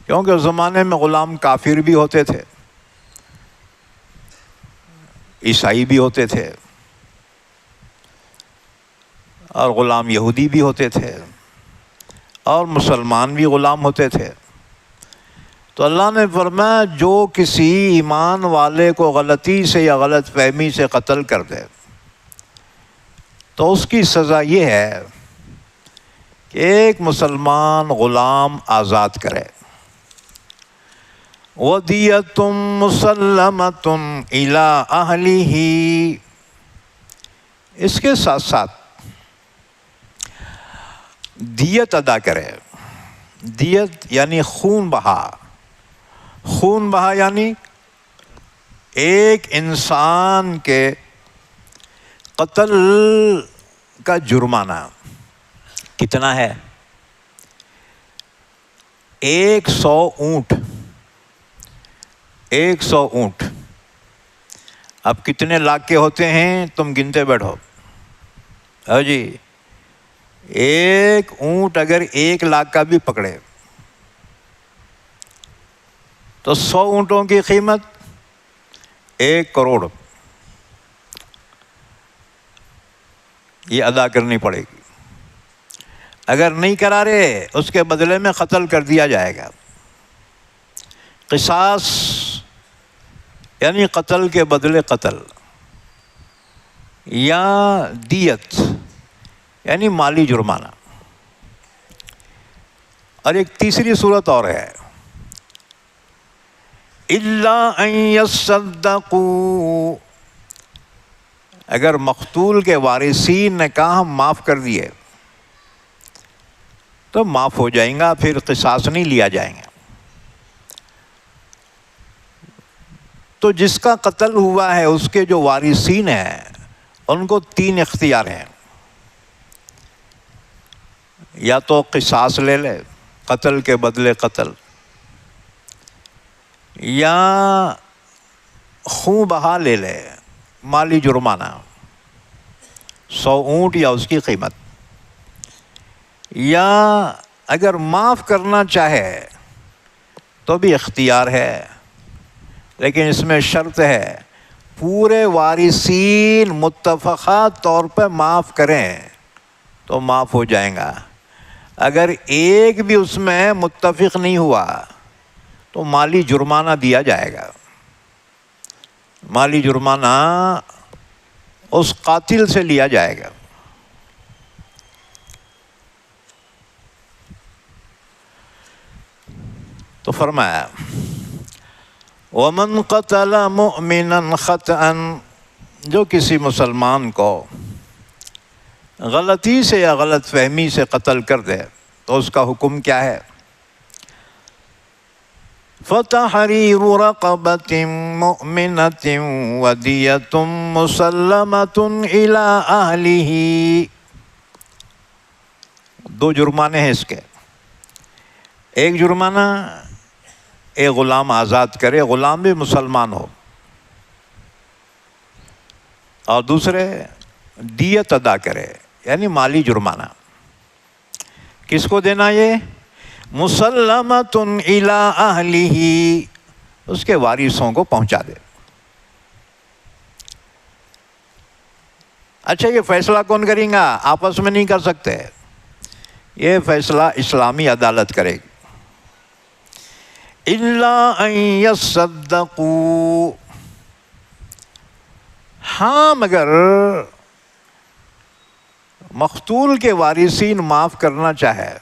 کیونکہ اس زمانے میں غلام کافر بھی ہوتے تھے، عیسائی بھی ہوتے تھے، اور غلام یہودی بھی ہوتے تھے، اور مسلمان بھی غلام ہوتے تھے۔ تو اللہ نے فرمایا جو کسی ایمان والے کو غلطی سے یا غلط فہمی سے قتل کر دے تو اس کی سزا یہ ہے کہ ایک مسلمان غلام آزاد کرے، وَدِيَةٌ مُسَلَّمَةٌ إِلَىٰ أَهْلِهِ، اس کے ساتھ ساتھ دیت ادا کرے۔ دیت یعنی خون بہا، خون بہا یعنی ایک انسان کے قتل کا جرمانہ کتنا ہے؟ 100 اونٹ، 100 اونٹ۔ اب کتنے لاکھ کے ہوتے ہیں تم گنتے بیٹھو، ہاں جی، ایک اونٹ اگر 1 لاکھ کا بھی پکڑے تو 100 اونٹوں کی قیمت 1 کروڑ یہ ادا کرنی پڑے گی۔ اگر نہیں کرا رہے اس کے بدلے میں قتل کر دیا جائے گا۔ قصاص یعنی قتل کے بدلے قتل، یا دیت یعنی مالی جرمانہ۔ اور ایک تیسری صورت اور ہے الا ان یصدقوا، اگر مقتول کے وارثین نے کہا ہم معاف کر دیے تو معاف ہو جائیں گا، پھر قصاص نہیں لیا جائیں گا۔ تو جس کا قتل ہوا ہے اس کے جو وارثین ہیں ان کو 3 اختیار ہیں، یا تو قصاص لے لے، قتل کے بدلے قتل، یا خون بہا لے لے، مالی جرمانہ 100 اونٹ یا اس کی قیمت، یا اگر معاف کرنا چاہے تو بھی اختیار ہے، لیکن اس میں شرط ہے پورے وارثین متفقہ طور پہ معاف کریں تو معاف ہو جائیں گا۔ اگر ایک بھی اس میں متفق نہیں ہوا تو مالی جرمانہ دیا جائے گا۔ مالی جرمانہ اس قاتل سے لیا جائے گا۔ تو فرمایا وَمَنْ قَتَلَ مُؤْمِنًا خَطْأً، جو کسی مسلمان کو غلطی سے یا غلط فہمی سے قتل کر دے تو اس کا حکم کیا ہے؟ فَتَحْرِيرُ رَقَبَةٍ مُؤْمِنَةٍ وَدِيَةٌ مُسَلَّمَةٌ إِلَىٰ أَهْلِهِ۔ 2 جرمانے ہیں اس کے۔ ایک جرمانہ ایک غلام آزاد کرے، غلام بھی مسلمان ہو، اور دوسرے دیت ادا کرے، یعنی مالی جرمانہ۔ کس کو دینا؟ یہ مسلمۃ الی اہلہ، اس کے وارثوں کو پہنچا دے۔ اچھا، یہ فیصلہ کون کریں گا؟ آپس میں نہیں کر سکتے، یہ فیصلہ اسلامی عدالت کرے گی۔ الا ان یصدقوا، ہاں مگر مقتول کے وارثین معاف کرنا چاہے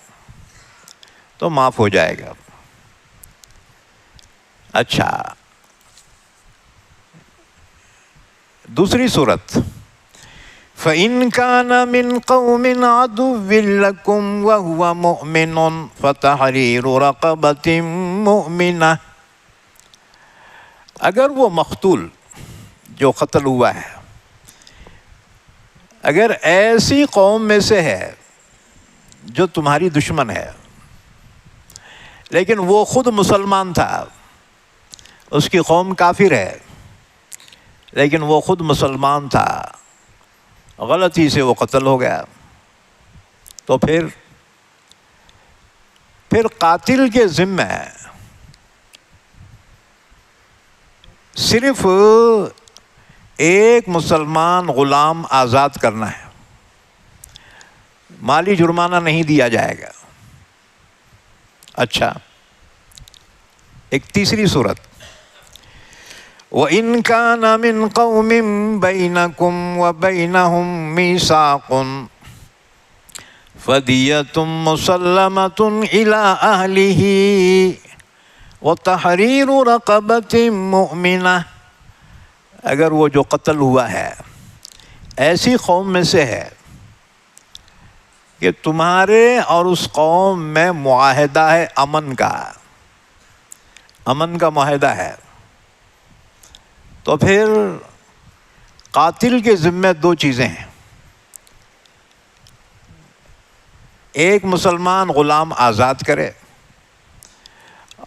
تو معاف ہو جائے گا۔ اچھا، دوسری صورت فَإِن كَانَ مِن قَوْمٍ عَدُوٍّ لَكُمْ وَهُوَ مُؤْمِنٌ فَتَحْرِيرُ رَقَبَةٍ مُؤْمِنَةٍ، اگر وہ مقتول جو قتل ہوا ہے اگر ایسی قوم میں سے ہے جو تمہاری دشمن ہے، لیکن وہ خود مسلمان تھا، اس کی قوم کافر ہے لیکن وہ خود مسلمان تھا، غلطی سے وہ قتل ہو گیا، تو پھر قاتل کے ذمہ صرف ایک مسلمان غلام آزاد کرنا ہے، مالی جرمانہ نہیں دیا جائے گا۔ اچھا، ایک تیسری صورت وَإِن كَانَ مِن قَوْمٍ بَيْنَكُمْ وَبَيْنَهُمْ مِيثَاقٌ فَدِيَةٌ مُسَلَّمَةٌ إِلَىٰ أَهْلِهِ وَتَحْرِيرُ رَقَبَةٍ مُؤْمِنَةٍ، اگر وہ جو قتل ہوا ہے ایسی قوم میں سے ہے کہ تمہارے اور اس قوم میں معاہدہ ہے، امن کا معاہدہ ہے، تو پھر قاتل کے ذمہ 2 چیزیں ہیں، ایک مسلمان غلام آزاد کرے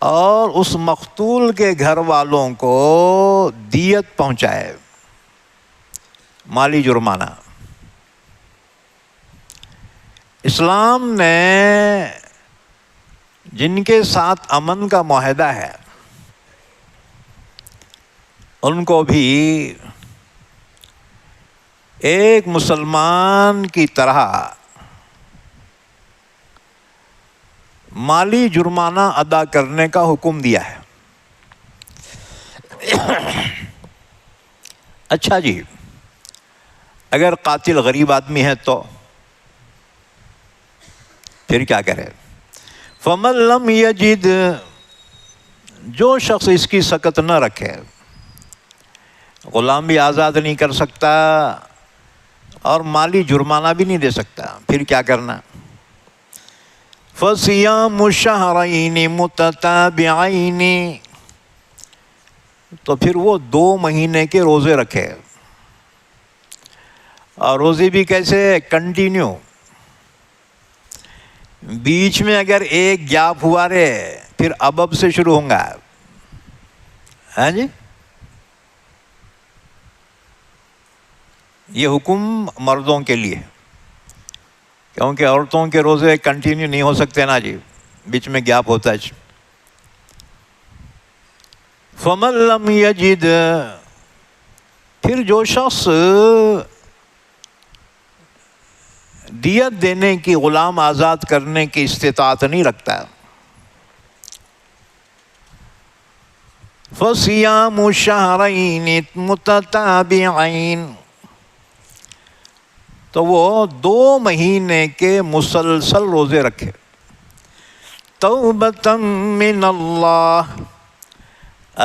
اور اس مقتول کے گھر والوں کو دیت پہنچائے، مالی جرمانہ۔ اسلام نے جن کے ساتھ امن کا معاہدہ ہے ان کو بھی ایک مسلمان کی طرح مالی جرمانہ ادا کرنے کا حکم دیا ہے۔ اچھا جی، اگر قاتل غریب آدمی ہے تو پھر کیا کرے؟ فَمَن لَّمْ يَجِدْ، جو شخص اس کی سکت نہ رکھے، غلام بھی آزاد نہیں کر سکتا اور مالی جرمانہ بھی نہیں دے سکتا، پھر کیا کرنا؟ فَصِيَامُ شَهْرَيْنِ مُتَتَابِعَيْنِ، تو پھر وہ 2 مہینے کے روزے رکھے، اور روزے بھی کیسے؟ کنٹینیو، بیچ میں اگر ایک گیپ ہوا رہے پھر اب سے شروع ہوں گا، ہاں جی۔ یہ حکم مردوں کے لیے، کیونکہ عورتوں کے روزے کنٹینیو نہیں ہو سکتے نا جی، بیچ میں گیپ ہوتا ہے۔ فَمَن لَّمْ يَجِدْ، پھر جو شخص دیت دینے کی، غلام آزاد کرنے کی استطاعت نہیں رکھتا، فَصِيَامُ شَهْرَيْنِ مُتَتَابِعَيْنِ، تو وہ 2 مہینے کے مسلسل روزے رکھے، توبۃ من اللہ،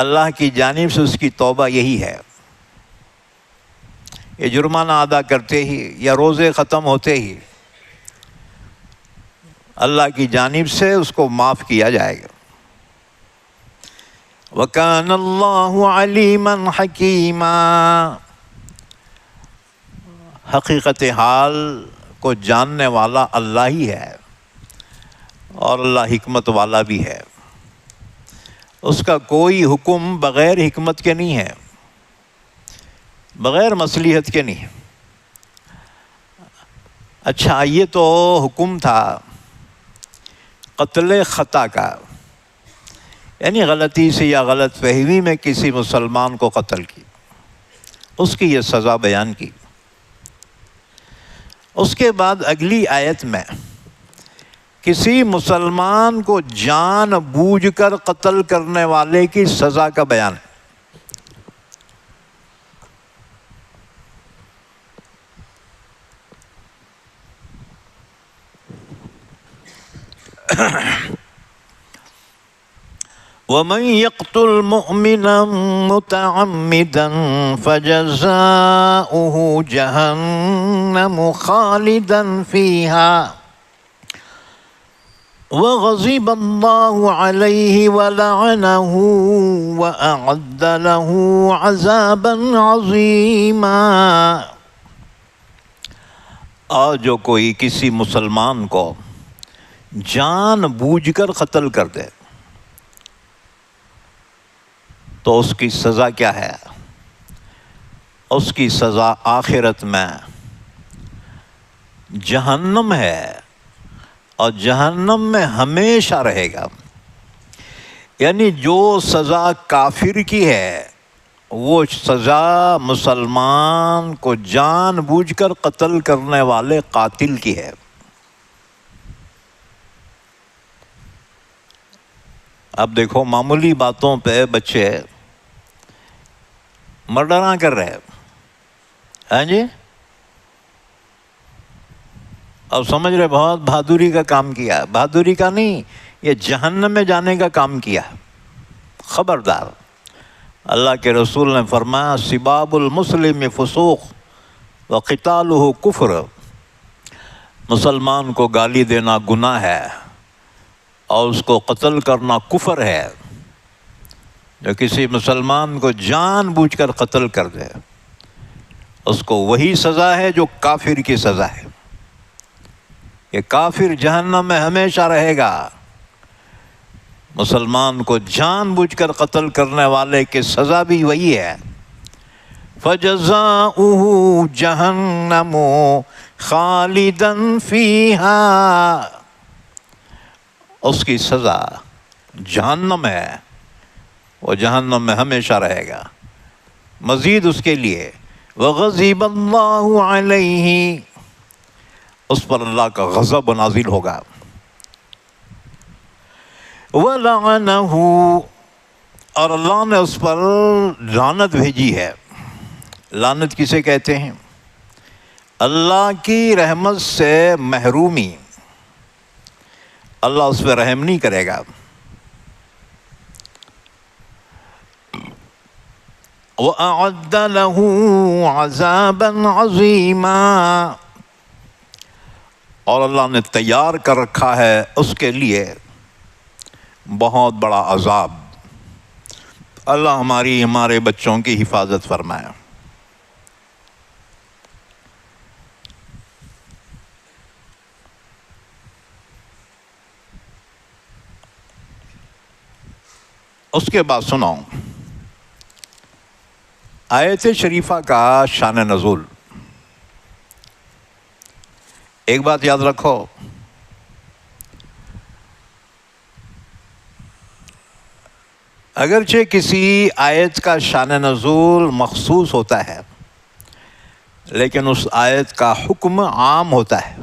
اللہ کی جانب سے اس کی توبہ یہی ہے، یہ جرمانہ ادا کرتے ہی یا روزے ختم ہوتے ہی اللہ کی جانب سے اس کو معاف کیا جائے گا۔ وَكَانَ اللَّهُ عَلِيمًا حَكِيمًا، حقیقت حال کو جاننے والا اللہ ہی ہے، اور اللہ حکمت والا بھی ہے، اس کا کوئی حکم بغیر حکمت کے نہیں ہے، بغیر مصلحت کے نہیں۔ اچھا، یہ تو حکم تھا قتل خطا کا، یعنی غلطی سے یا غلط فہمی میں کسی مسلمان کو قتل کی، اس کی یہ سزا بیان کی۔ اس کے بعد اگلی آیت میں کسی مسلمان کو جان بوجھ کر قتل کرنے والے کی سزا کا بیان ہے۔ وَمَن يَقْتُلْ مُؤْمِنًا مُتَعَمِّدًا فَجَزَاؤُهُ جَهَنَّمُ خَالِدًا فِيهَا وَغَضِبَ اللَّهُ عَلَيْهِ وَلَعَنَهُ وَأَعَدَّ لَهُ عَذَابًا عَظِيمًا، اور جو کوئی کسی مسلمان کو جان بوجھ کر قتل کر دے تو اس کی سزا کیا ہے؟ اس کی سزا آخرت میں جہنم ہے، اور جہنم میں ہمیشہ رہے گا۔ یعنی جو سزا کافر کی ہے وہ سزا مسلمان کو جان بوجھ کر قتل کرنے والے قاتل کی ہے۔ اب دیکھو، معمولی باتوں پہ بچے مرڈراں کر رہے، ہاں جی، اب سمجھ رہے بہت بہادری کا کام کیا، بہادری کا نہیں، یہ جہنم میں جانے کا کام کیا۔ خبردار، اللہ کے رسول نے فرمایا سباب المسلم فسوق وقتالہ کفر، مسلمان کو گالی دینا گناہ ہے اور اس کو قتل کرنا کفر ہے۔ جو کسی مسلمان کو جان بوجھ کر قتل کر دے اس کو وہی سزا ہے جو کافر کی سزا ہے۔ یہ کافر جہنم میں ہمیشہ رہے گا، مسلمان کو جان بوجھ کر قتل کرنے والے کی سزا بھی وہی ہے۔ فَجَزَاؤُهُ جَهَنَّمُ خَالِدًا فِيهَا، اس کی سزا جہنم ہے، وہ جہنم میں ہمیشہ رہے گا۔ مزید اس کے لیے وَغَضِبَ اللَّهُ عَلَيْهِ، اس پر اللہ کا غضب نازل ہوگا۔ وَلَعَنَهُ، اور اللہ نے اس پر لعنت بھیجی ہے۔ لعنت کسے کہتے ہیں؟ اللہ کی رحمت سے محرومی، اللہ اس پہ رحم نہیں کرے گا۔ وَأَعَدَّ لَهُ عَذَابًا عَظِيمًا، اور اللہ نے تیار کر رکھا ہے اس کے لیے بہت بڑا عذاب۔ اللہ ہمارے بچوں کی حفاظت فرمائے۔ اس کے بعد سنو آیت شریفہ کا شان نزول۔ ایک بات یاد رکھو، اگرچہ کسی آیت کا شان نزول مخصوص ہوتا ہے لیکن اس آیت کا حکم عام ہوتا ہے۔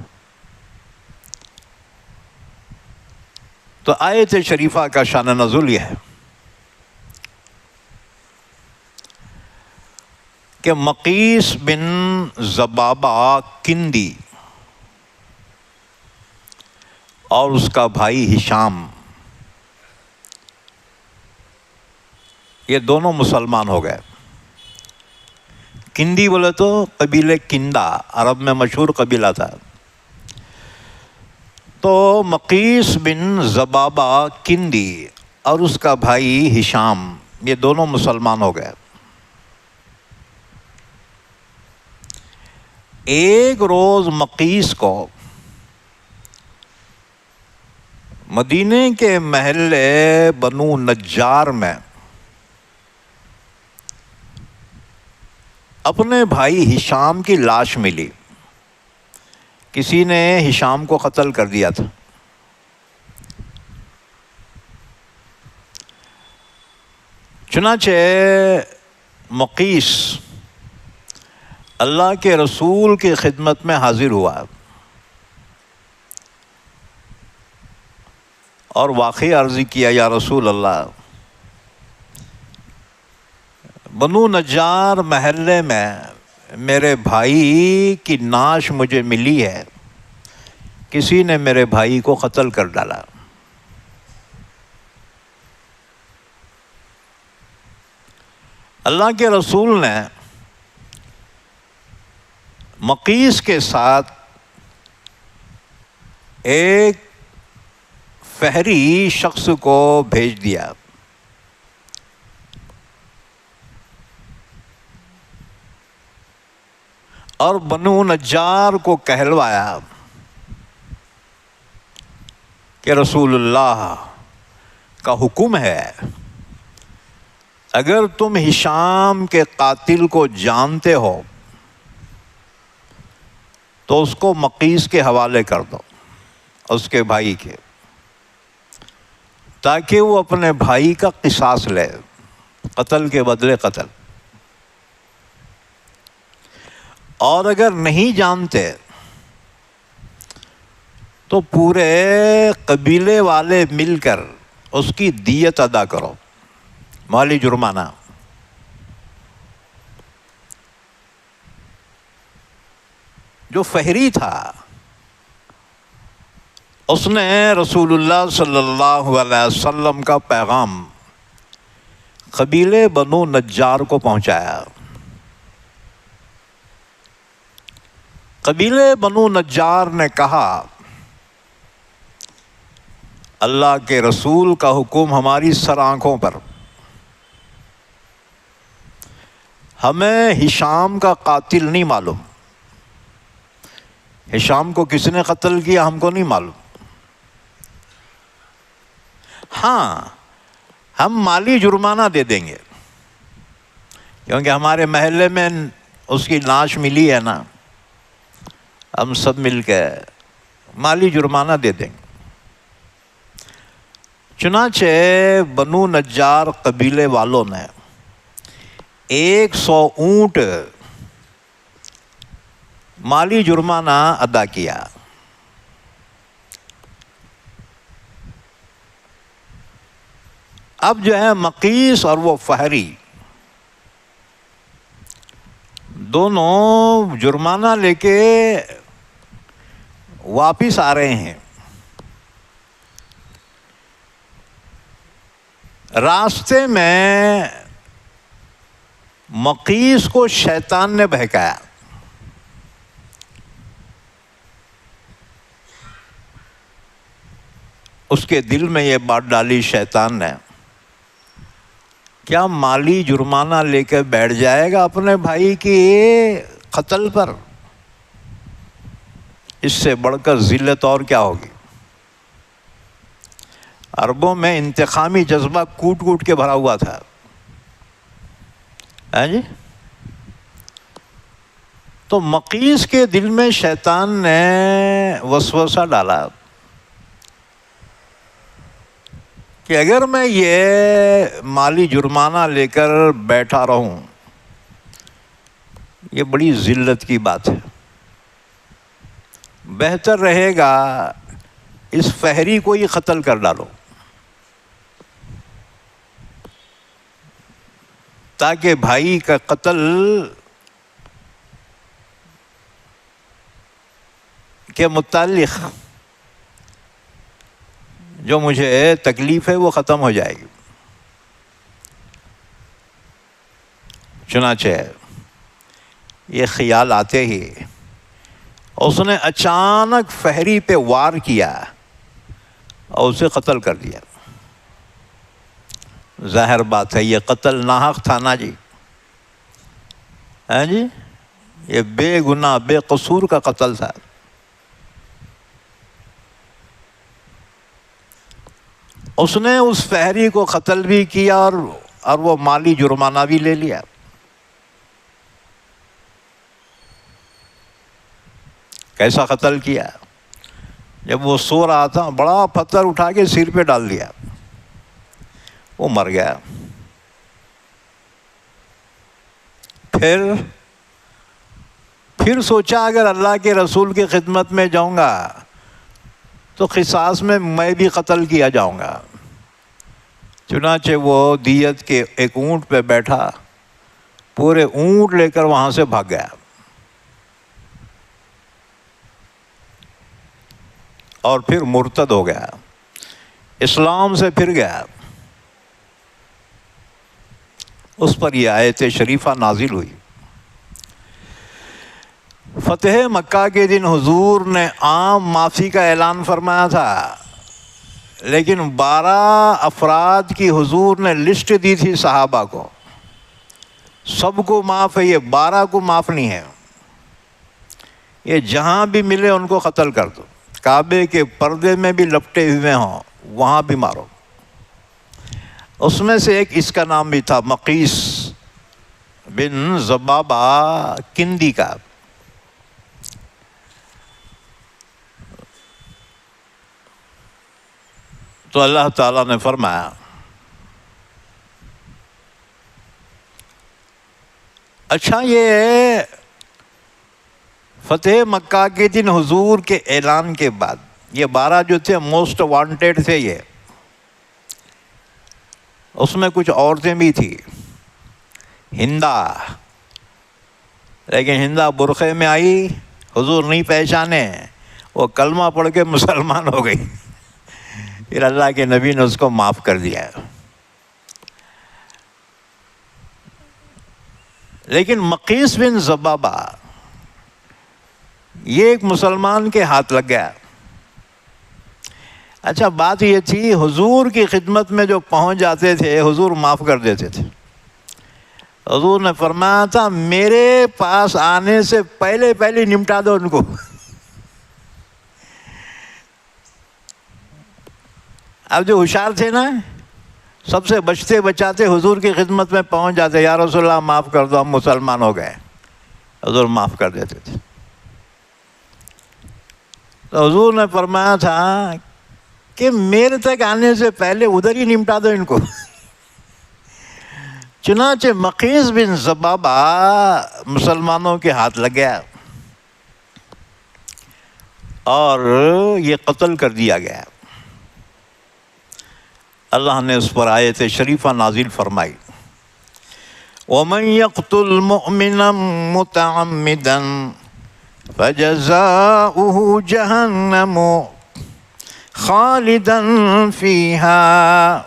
تو آیت شریفہ کا شان نزول یہ ہے کہ مقیس بن ذبابہ کندی اور اس کا بھائی ہشام، یہ دونوں مسلمان ہو گئے۔ کندی بولے تو قبیلے کندا، عرب میں مشہور قبیلہ تھا۔ تو مقیس بن ذبابہ کندی اور اس کا بھائی ہشام، یہ دونوں مسلمان ہو گئے۔ ایک روز مقیس کو مدینے کے محلے بنو نجار میں اپنے بھائی ہشام کی لاش ملی۔ کسی نے ہشام کو قتل کر دیا تھا۔ چنانچہ مقیس اللہ کے رسول کی خدمت میں حاضر ہوا اور واقعی عرض کیا، یا رسول اللہ، بنو نجار محلے میں میرے بھائی کی نعش مجھے ملی ہے، کسی نے میرے بھائی کو قتل کر ڈالا۔ اللہ کے رسول نے مقیس کے ساتھ ایک فہری شخص کو بھیج دیا اور بنو نجار کو کہلوایا کہ رسول اللہ کا حکم ہے، اگر تم ہشام کے قاتل کو جانتے ہو تو اس کو مقیس کے حوالے کر دو، اس کے بھائی کے، تاکہ وہ اپنے بھائی کا قصاص لے، قتل کے بدلے قتل۔ اور اگر نہیں جانتے تو پورے قبیلے والے مل کر اس کی دیت ادا کرو، مالی جرمانہ۔ جو فہری تھا اس نے رسول اللہ صلی اللہ علیہ وسلم کا پیغام قبیلے بنو نجار کو پہنچایا۔ قبیلے بنو نجار نے کہا، اللہ کے رسول کا حکم ہماری سر آنکھوں پر، ہمیں ہشام کا قاتل نہیں معلوم، ہشام کو کس نے قتل کیا ہم کو نہیں معلوم۔ ہاں، ہم مالی جرمانہ دے دیں گے، کیونکہ ہمارے محلے میں اس کی لاش ملی ہے نا، ہم سب مل کے مالی جرمانہ دے دیں گے۔ چنانچہ بنو نجار قبیلے والوں نے 100 اونٹ مالی جرمانہ ادا کیا۔ اب جو ہے مقیس اور وہ فہری دونوں جرمانہ لے کے واپس آ رہے ہیں۔ راستے میں مقیس کو شیطان نے بہکایا. اس کے دل میں یہ بات ڈالی شیطان نے، کیا مالی جرمانہ لے کے بیٹھ جائے گا اپنے بھائی کے قتل پر؟ اس سے بڑھ کر ذلت اور کیا ہوگی؟ عربوں میں انتقامی جذبہ کوٹ کوٹ کے بھرا ہوا تھا. ہے جی؟ تو مقیس کے دل میں شیطان نے وسوسہ ڈالا کہ اگر میں یہ مالی جرمانہ لے کر بیٹھا رہوں، یہ بڑی ذلت کی بات ہے، بہتر رہے گا اس فہری کو ہی قتل کر ڈالو تاکہ بھائی کا قتل کے متعلق جو مجھے تکلیف ہے وہ ختم ہو جائے گی. چنانچہ یہ خیال آتے ہی اس نے اچانک فہری پہ وار کیا اور اسے قتل کر دیا. ظاہر بات ہے یہ قتل ناحق تھا نا جی. ہیں جی؟ یہ بے گناہ بے قصور کا قتل تھا. اس نے اس فہری کو قتل بھی کیا اور وہ مالی جرمانہ بھی لے لیا. کیسا قتل کیا؟ جب وہ سو رہا تھا بڑا پتھر اٹھا کے سر پہ ڈال دیا، وہ مر گیا. پھر سوچا اگر اللہ کے رسول کی خدمت میں جاؤں گا تو قصاص میں بھی قتل کیا جاؤں گا. چنانچہ وہ دیت کے ایک اونٹ پہ بیٹھا، پورے اونٹ لے کر وہاں سے بھاگ گیا اور پھر مرتد ہو گیا، اسلام سے پھر گیا. اس پر یہ آیت شریفہ نازل ہوئی. فتح مکہ کے دن حضور نے عام معافی کا اعلان فرمایا تھا، لیکن 12 افراد کی حضور نے لسٹ دی تھی صحابہ کو، سب کو معاف ہے، یہ 12 کو معاف نہیں ہے. یہ جہاں بھی ملے ان کو قتل کر دو، کعبے کے پردے میں بھی لپٹے ہوئے ہوں وہاں بھی مارو. اس میں سے ایک اس کا نام بھی تھا مقیس بن زبابہ کندی کا. تو اللہ تعالیٰ نے فرمایا اچھا یہ فتح مکہ کے دن حضور کے اعلان کے بعد یہ 12 جو تھے موسٹ وانٹیڈ تھے، یہ اس میں کچھ عورتیں بھی تھیں، ہندا، لیکن ہندا برقعے میں آئی، حضور نہیں پہچانے، وہ کلمہ پڑھ کے مسلمان ہو گئی، پھر اللہ کے نبی نے اس کو معاف کر دیا. لیکن مقیس بن زبابہ یہ ایک مسلمان کے ہاتھ لگ گیا. اچھا بات یہ تھی حضور کی خدمت میں جو پہنچ جاتے تھے حضور معاف کر دیتے تھے. حضور نے فرمایا تھا میرے پاس آنے سے پہلے نمٹا دو ان کو. اب جو ہوشیار تھے نا سب سے بچتے بچاتے حضور کی خدمت میں پہنچ جاتے، یا رسول اللہ معاف کر دو ہم مسلمان ہو گئے، حضور معاف کر دیتے تھے. تو حضور نے فرمایا تھا کہ میرے تک آنے سے پہلے ادھر ہی نمٹا دو ان کو. چنانچہ مقیس بن زبابہ مسلمانوں کے ہاتھ لگ گیا اور یہ قتل کر دیا گیا. اللہ نے اس پر آیت شریفہ نازل فرمائی وَمَن يَقْتُلْ مُؤْمِنًا مُتَعَمِّدًا فَجَزَاؤُهُ جَهَنَّمُ خَالِدًا فِيهَا.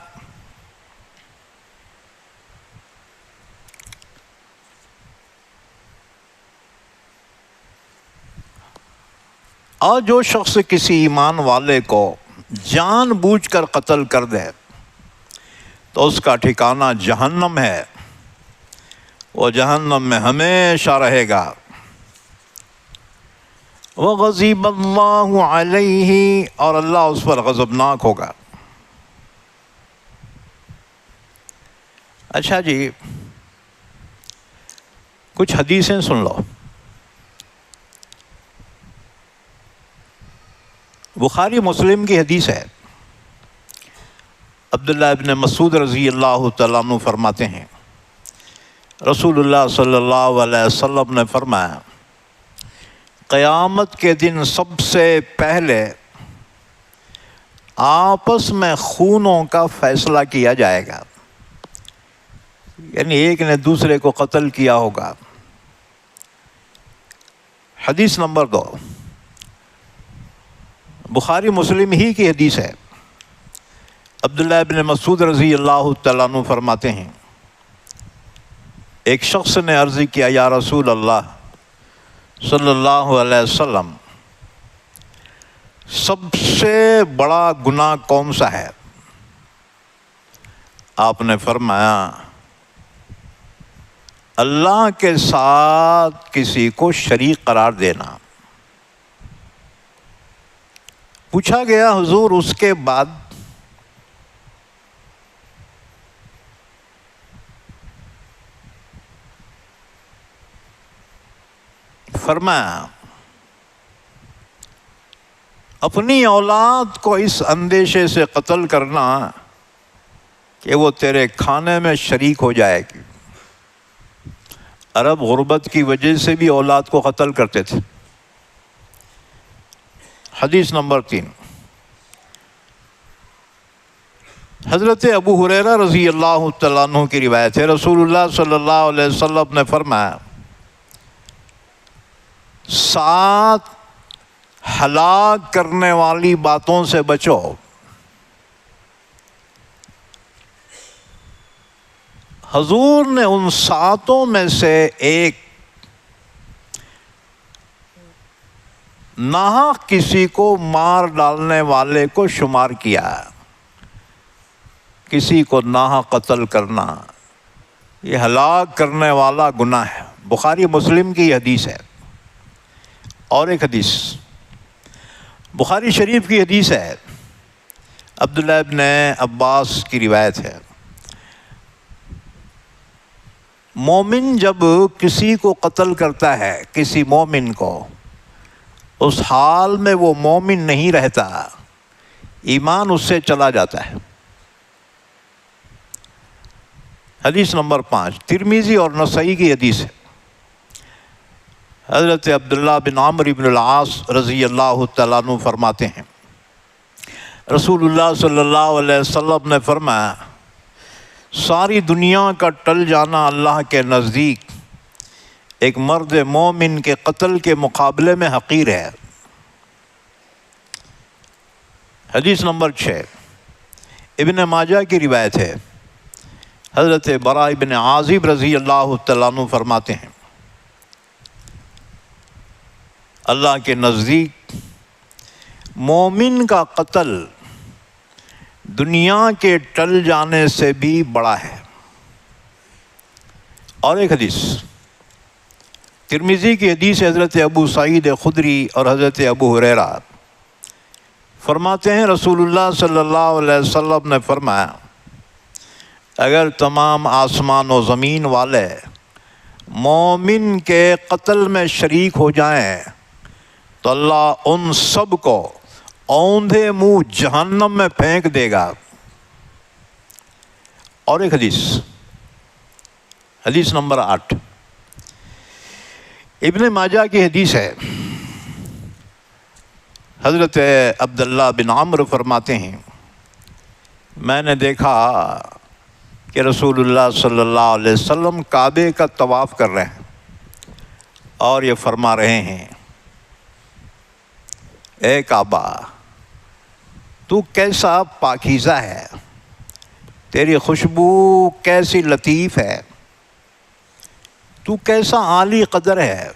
اور جو شخص کسی ایمان والے کو جان بوجھ کر قتل کر دے تو اس کا ٹھکانہ جہنم ہے، وہ جہنم میں ہمیشہ رہے گا۔ وَغَضِبَ اللَّهُ عَلَيْهِ، اور اللہ اس پر غضبناک ہوگا۔ اچھا جی، کچھ حدیثیں سن لو۔ بخاری مسلم کی حدیث ہے، عبداللہ ابن مسعود رضی اللہ تعالیٰ عنہ فرماتے ہیں رسول اللہ صلی اللہ علیہ وسلم نے فرمایا، قیامت کے دن سب سے پہلے آپس میں خونوں کا فیصلہ کیا جائے گا، یعنی ایک نے دوسرے کو قتل کیا ہوگا۔ حدیث نمبر 2 بخاری مسلم ہی کی حدیث ہے، عبداللہ ابن مسعود رضی اللہ تعالیٰ عنہ فرماتے ہیں، ایک شخص نے عرض کیا، یا رسول اللہ صلی اللہ علیہ وسلم، سب سے بڑا گناہ کون سا ہے؟ آپ نے فرمایا، اللہ کے ساتھ کسی کو شریک قرار دینا۔ پوچھا گیا، حضور اس کے بعد؟ فرمایا، اپنی اولاد کو اس اندیشے سے قتل کرنا کہ وہ تیرے کھانے میں شریک ہو جائے گی۔ عرب غربت کی وجہ سے بھی اولاد کو قتل کرتے تھے۔ حدیث نمبر 3 حضرت ابو ہریرہ رضی اللہ تعالیٰ عنہ کی روایت ہے، رسول اللہ صلی اللہ علیہ وسلم نے فرمایا، 7 ہلاک کرنے والی باتوں سے بچو۔ حضور نے ان 7 میں سے ایک ناحق کسی کو مار ڈالنے والے کو شمار کیا۔ کسی کو ناحق قتل کرنا یہ ہلاک کرنے والا گناہ ہے۔ بخاری مسلم کی حدیث ہے۔ اور ایک حدیث بخاری شریف کی حدیث ہے، عبداللہ ابن عباس کی روایت ہے، مومن جب کسی کو قتل کرتا ہے، کسی مومن کو، اس حال میں وہ مومن نہیں رہتا، ایمان اس سے چلا جاتا ہے۔ حدیث نمبر 5 ترمذی اور نسائی کی حدیث ہے، حضرت عبداللہ بن عمرو بن العاص رضی اللہ تعالیٰ عنہ فرماتے ہیں، رسول اللہ صلی اللہ علیہ وسلم نے فرمایا، ساری دنیا کا ٹل جانا اللہ کے نزدیک ایک مرد مومن کے قتل کے مقابلے میں حقیر ہے۔ حدیث نمبر 6 ابن ماجہ کی روایت ہے، حضرت براء بن عازب رضی اللہ تعالیٰ عنہ فرماتے ہیں، اللہ کے نزدیک مومن کا قتل دنیا کے ٹل جانے سے بھی بڑا ہے۔ اور ایک حدیث ترمذی کی حدیث حضرت ابو سعید خدری اور حضرت ابو ہریرہ فرماتے ہیں، رسول اللہ صلی اللہ علیہ وسلم نے فرمایا، اگر تمام آسمان و زمین والے مومن کے قتل میں شریک ہو جائیں تو اللہ ان سب کو اوندھے منہ جہنم میں پھینک دے گا۔ اور ایک حدیث نمبر 8 ابن ماجہ کی حدیث ہے، حضرت عبداللہ بن عمرو فرماتے ہیں، میں نے دیکھا کہ رسول اللہ صلی اللہ علیہ وسلم کعبے کا طواف کر رہے ہیں اور یہ فرما رہے ہیں، اے کعبہ تو کیسا پاکیزہ ہے، تیری خوشبو کیسی لطیف ہے، تو کیسا عالی قدر ہے،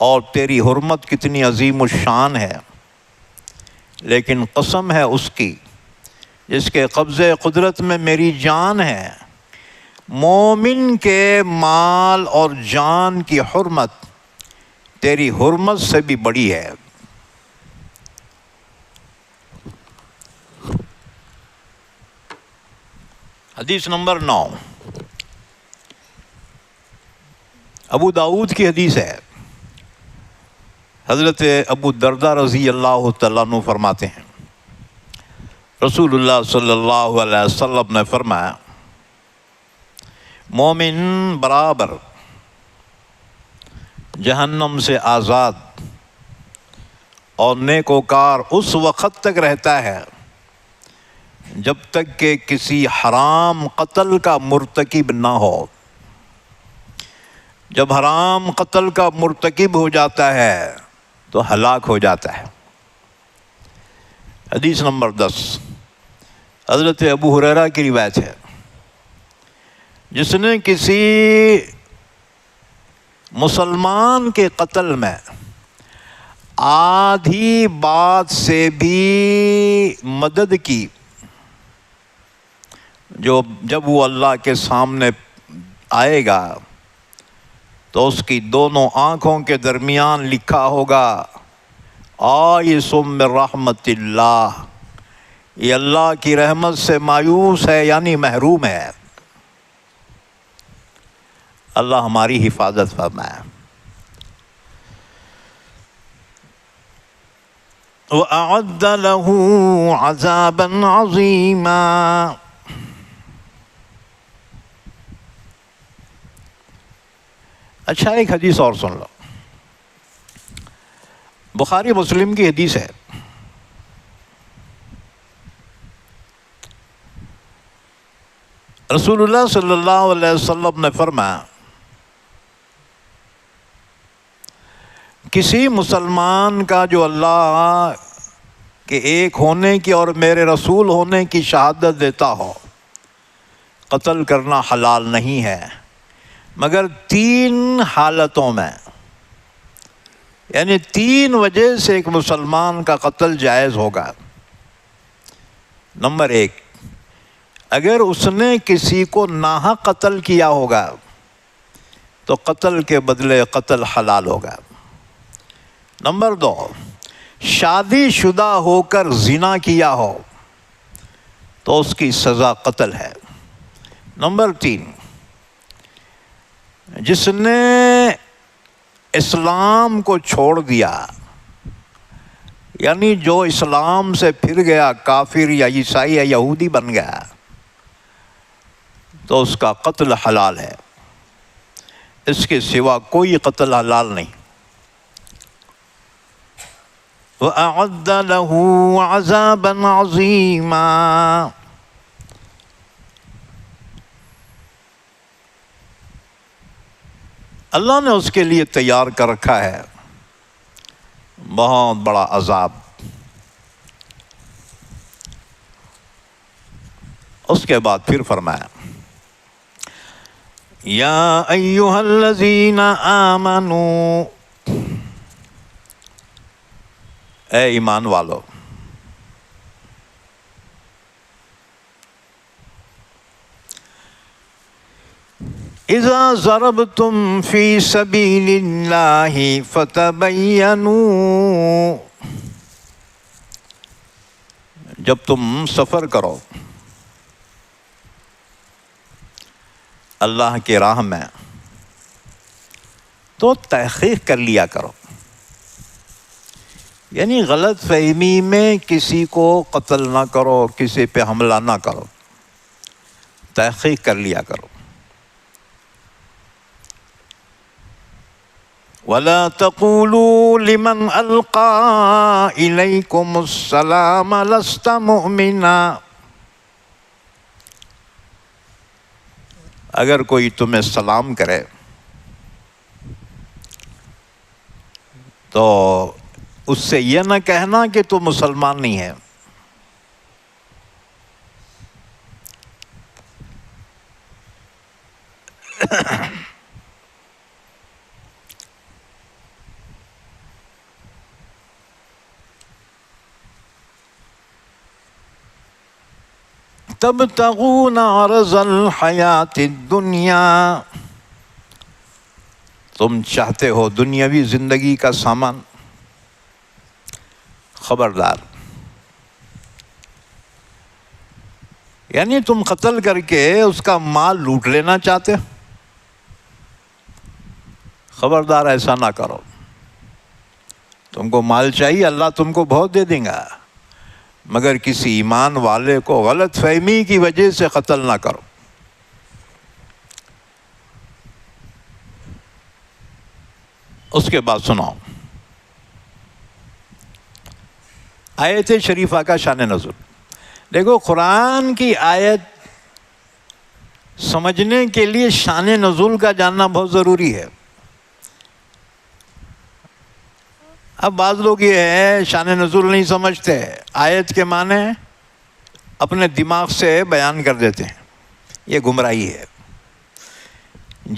اور تیری حرمت کتنی عظیم الشان ہے، لیکن قسم ہے اس کی جس کے قبضے قدرت میں میری جان ہے، مومن کے مال اور جان کی حرمت تیری حرمت سے بھی بڑی ہے۔ حدیث نمبر 9 ابو داؤد کی حدیث ہے۔ حضرت ابو درداء رضی اللہ تعالیٰ عنہ فرماتے ہیں، رسول اللہ صلی اللہ علیہ وسلم نے فرمایا، مومن برابر جہنم سے آزاد اور نیکوکار اس وقت تک رہتا ہے جب تک کہ کسی حرام قتل کا مرتکب نہ ہو۔ جب حرام قتل کا مرتکب ہو جاتا ہے تو ہلاک ہو جاتا ہے۔ حدیث نمبر 10 حضرت ابو ہریرہ کی روایت ہے، جس نے کسی مسلمان کے قتل میں آدھی بات سے بھی مدد کی، جب وہ اللہ کے سامنے آئے گا تو اس کی دونوں آنکھوں کے درمیان لکھا ہوگا آئس من رحمت اللہ، یہ اللہ کی رحمت سے مایوس ہے، یعنی محروم ہے۔ اللہ ہماری حفاظت فرمائے۔ وَأَعَدَّ لَهُ عَذَابًا عَظِيمًا۔ اچھا، ایک حدیث اور سن لو، بخاری مسلم کی حدیث ہے۔ رسول اللہ صلی اللہ علیہ وسلم نے فرمایا، کسی مسلمان کا جو اللہ کے ایک ہونے کی اور میرے رسول ہونے کی شہادت دیتا ہو، قتل کرنا حلال نہیں ہے مگر 3 حالتوں میں، یعنی 3 وجہ سے ایک مسلمان کا قتل جائز ہوگا۔ نمبر 1، اگر اس نے کسی کو ناحق قتل کیا ہوگا تو قتل کے بدلے قتل حلال ہوگا۔ نمبر 2، شادی شدہ ہو کر زنا کیا ہو تو اس کی سزا قتل ہے۔ نمبر 3، جس نے اسلام کو چھوڑ دیا، یعنی جو اسلام سے پھر گیا، کافر یا عیسائی یا یہودی بن گیا، تو اس کا قتل حلال ہے، اس کے سوا کوئی قتل حلال نہیں۔ وَأَعَدَّ لَهُ عَذَابًا عَظِيمًا۔ اللہ نے اس کے لیے تیار کر رکھا ہے بہت بڑا عذاب۔ اس کے بعد پھر فرمایا، یا ایھا الذین آمنوا، اے ایمان والو، اذا ضربتم فی سبیل اللہ فتبینوا، جب تم سفر کرو اللہ کی راہ میں تو تحقیق کر لیا کرو، یعنی غلط فہمی میں کسی کو قتل نہ کرو، کسی پہ حملہ نہ کرو، تحقیق کر لیا کرو۔ وَلَا تَقُولُوا لِمَنْ أَلْقَى إِلَيْكُمُ السَّلَامَ لَسْتَ مُؤْمِنًا، اگر کوئی تمہیں سلام کرے تو اس سے یہ نہ کہنا کہ تو مسلمان نہیں ہے۔ تبتغون عرض الحیات الدنیا، تم چاہتے ہو دنیاوی زندگی کا سامان، خبردار، یعنی تم قتل کر کے اس کا مال لوٹ لینا چاہتے ہو، خبردار ایسا نہ کرو۔ تم کو مال چاہیے، اللہ تم کو بہت دے دیں گا، مگر کسی ایمان والے کو غلط فہمی کی وجہ سے قتل نہ کرو۔ اس کے بعد سناؤ آیت شریفہ کا شان نزول۔ دیکھو قرآن کی آیت سمجھنے کے لیے شان نزول کا جاننا بہت ضروری ہے۔ اب بعض لوگ یہ ہے شان نزول نہیں سمجھتے، آیت کے معنی اپنے دماغ سے بیان کر دیتے ہیں، یہ گمراہی ہے۔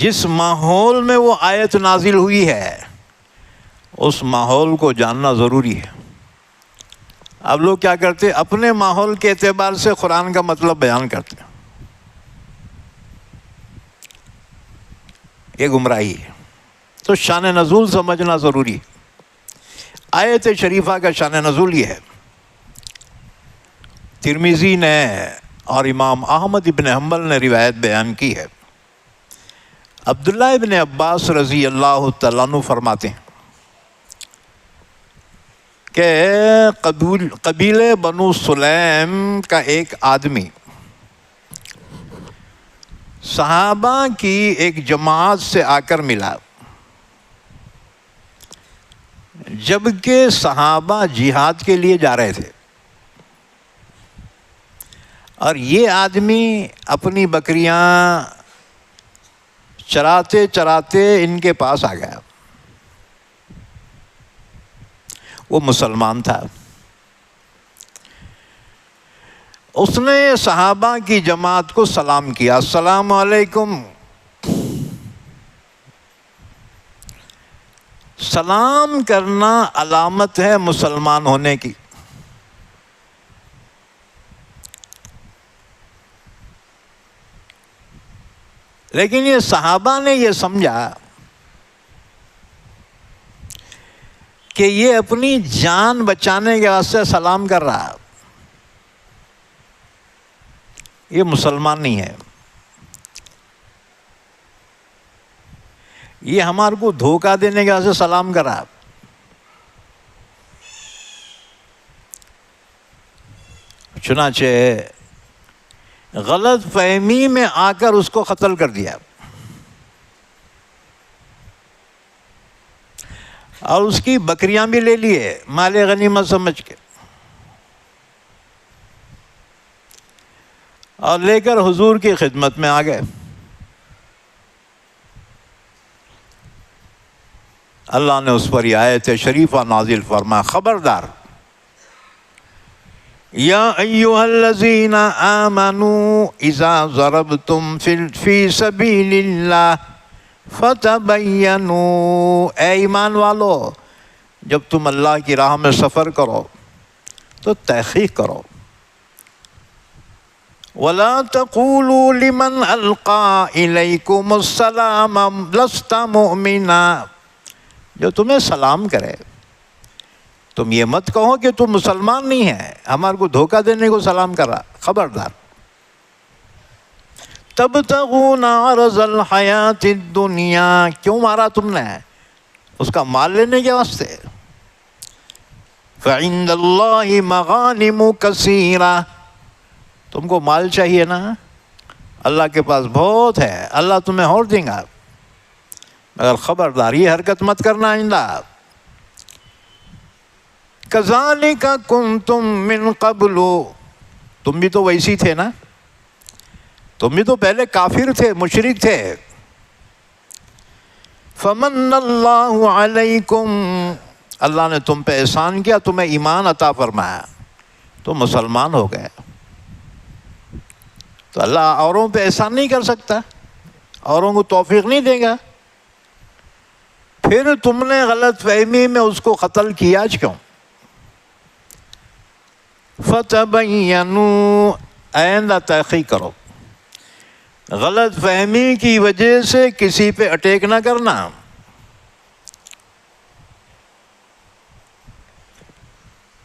جس ماحول میں وہ آیت نازل ہوئی ہے اس ماحول کو جاننا ضروری ہے۔ اب لوگ کیا کرتے ہیں، اپنے ماحول کے اعتبار سے قرآن کا مطلب بیان کرتے ہیں، یہ گمراہی ہے۔ تو شان نزول سمجھنا ضروری ہے۔ آیت شریفہ کا شان نزول یہ ہے، ترمذی نے اور امام احمد ابن حنبل نے روایت بیان کی ہے۔ عبداللہ ابن عباس رضی اللہ تعالیٰ عنہ فرماتے ہیں کہ قبیلے بنو سلیم کا ایک آدمی صحابہ کی ایک جماعت سے آ کر ملا، جبکہ صحابہ جہاد کے لیے جا رہے تھے، اور یہ آدمی اپنی بکریاں چراتے چراتے ان کے پاس آ گیا۔ وہ مسلمان تھا، اس نے صحابہ کی جماعت کو سلام کیا، السلام علیکم۔ سلام کرنا علامت ہے مسلمان ہونے کی۔ لیکن یہ صحابہ نے یہ سمجھا کہ یہ اپنی جان بچانے کے واسطے سلام کر رہا، یہ مسلمان نہیں ہے، یہ ہمارے کو دھوکہ دینے کے واسطے سلام کر رہا۔ چنانچہ غلط فہمی میں آ کر اس کو قتل کر دیا، اور اس کی بکریاں بھی لے لیے مال غنیمت سمجھ کے، اور لے کر حضور کی خدمت میں آ گئے۔ اللہ نے اس پر یہ آیت شریفہ نازل فرمایا، خبردار، یا ایھا الذین آمنوا اذا ضربتم فی سبیل اللہ فتبینوا، اے ایمان والو جب تم اللہ کی راہ میں سفر کرو تو تحقیق کرو، ولا تقولوا لمن القى الیکم السلام لست مؤمنا، جو تمہیں سلام کرے تم یہ مت کہو کہ تم مسلمان نہیں ہے، ہمارے کو دھوکہ دینے کو سلام کر رہا، خبردار۔ تبتغون عرض الحیات الدنیا، کیوں مارا تم نے؟ اس کا مال لینے کے واسطے۔ فعند اللہ مغانم کثیرہ، تم کو مال چاہیے نا، اللہ کے پاس بہت ہے، اللہ تمہیں اور دیں گا، مگر خبردار یہ حرکت مت کرنا آئندہ۔ کذالک کنتم من قبل، تم بھی تو ویسی تھے نا، تم بھی تو پہلے کافر تھے، مشرک تھے۔ فمن اللہ علیکم، اللہ نے تم پہ احسان کیا، تمہیں ایمان عطا فرمایا، تو مسلمان ہو گئے۔ تو اللہ اوروں پہ احسان نہیں کر سکتا، اوروں کو توفیق نہیں دے گا؟ پھر تم نے غلط فہمی میں اس کو قتل کیا کیوں؟ فتبینوا، آئندہ تحقیق کرو، غلط فہمی کی وجہ سے کسی پہ اٹیک نہ کرنا۔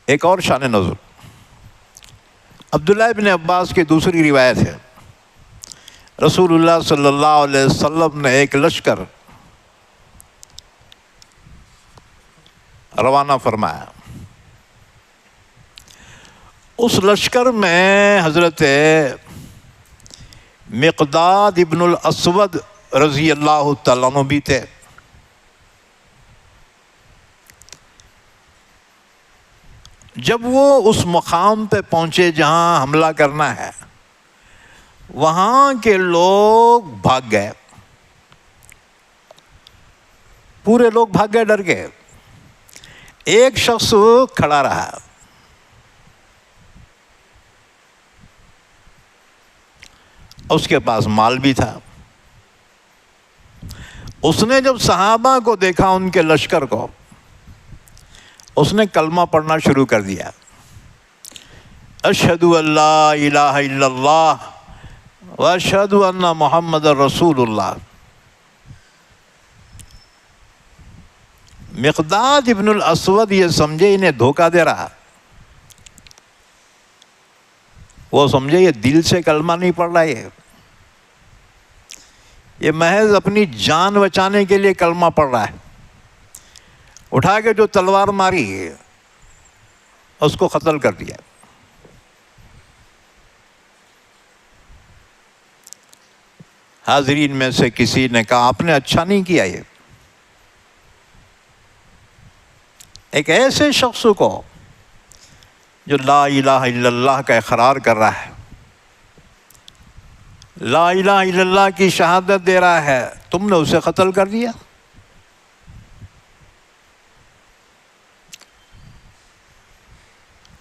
ایک اور شان نزول عبداللہ ابن عباس کی دوسری روایت ہے، رسول اللہ صلی اللہ علیہ وسلم نے ایک لشکر روانہ فرمایا۔ اس لشکر میں حضرت مقداد ابن الاسود رضی اللہ تعالیٰ عنہ بھی تھے۔ جب وہ اس مقام پہ پہنچے جہاں حملہ کرنا ہے، وہاں کے لوگ بھاگ گئے، پورے لوگ بھاگ گئے، ڈر گئے۔ ایک شخص کھڑا رہا، اس کے پاس مال بھی تھا۔ اس نے جب صحابہ کو دیکھا، ان کے لشکر کو، اس نے کلمہ پڑھنا شروع کر دیا، اشہد ان لا الہ الا اللہ واشہد ان محمد رسول اللہ۔ مقداد ابن الاسود یہ سمجھے انہیں دھوکہ دے رہا، وہ سمجھے یہ دل سے کلمہ نہیں پڑھ رہا، یہ محض اپنی جان بچانے کے لیے کلمہ پڑھ رہا ہے۔ اٹھا کے جو تلوار ماری، اس کو قتل کر دیا۔ حاضرین میں سے کسی نے کہا آپ نے اچھا نہیں کیا، یہ ایک ایسے شخص کو جو لا الہ الا اللہ کا اقرار کر رہا ہے، لا الہ الا اللہ کی شہادت دے رہا ہے، تم نے اسے قتل کر دیا۔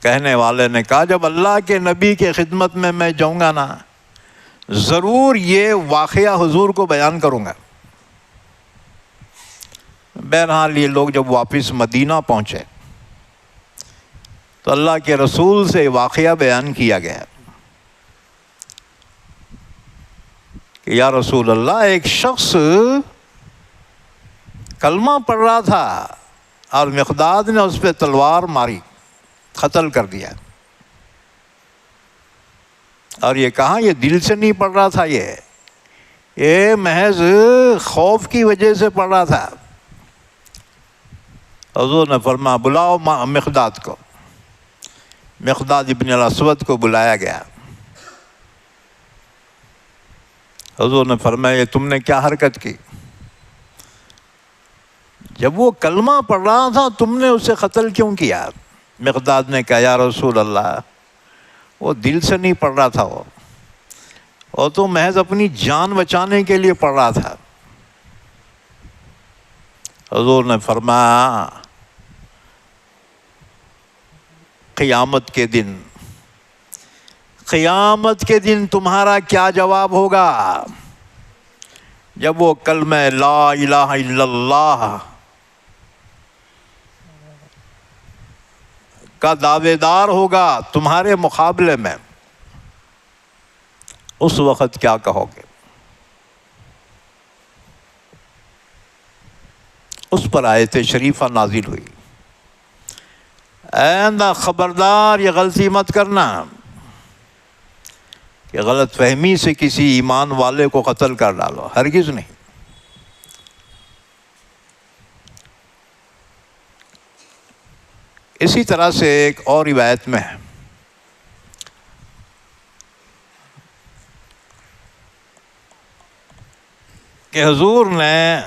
کہنے والے نے کہا جب اللہ کے نبی کی خدمت میں جاؤں گا نا، ضرور یہ واقعہ حضور کو بیان کروں گا۔ بہرحال یہ لوگ جب واپس مدینہ پہنچے تو اللہ کے رسول سے واقعہ بیان کیا گیا کہ یا رسول اللہ، ایک شخص کلمہ پڑھ رہا تھا اور مقداد نے اس پہ تلوار ماری، قتل کر دیا۔ اور یہ کہا یہ دل سے نہیں پڑھ رہا تھا، یہ محض خوف کی وجہ سے پڑھ رہا تھا۔ حضور نے فرمایا بلاؤ مقداد کو۔ مقداد ابن الاسود کو بلایا گیا۔ حضور نے فرمایا یہ تم نے کیا حرکت کی؟ جب وہ کلمہ پڑھ رہا تھا تم نے اسے قتل کیوں کیا؟ مقداد نے کہا یا رسول اللہ، وہ دل سے نہیں پڑھ رہا تھا، وہ تو محض اپنی جان بچانے کے لیے پڑھ رہا تھا۔ حضور نے فرمایا قیامت کے دن تمہارا کیا جواب ہوگا جب وہ کلمہ لا الہ الا اللہ کا دعوے دار ہوگا تمہارے مقابلے میں، اس وقت کیا کہو گے؟ اس پر آیت شریفہ نازل ہوئی، آئندہ خبردار یہ غلطی مت کرنا کہ غلط فہمی سے کسی ایمان والے کو قتل کر ڈالو، ہرگز نہیں۔ اسی طرح سے ایک اور روایت میں ہے کہ حضور نے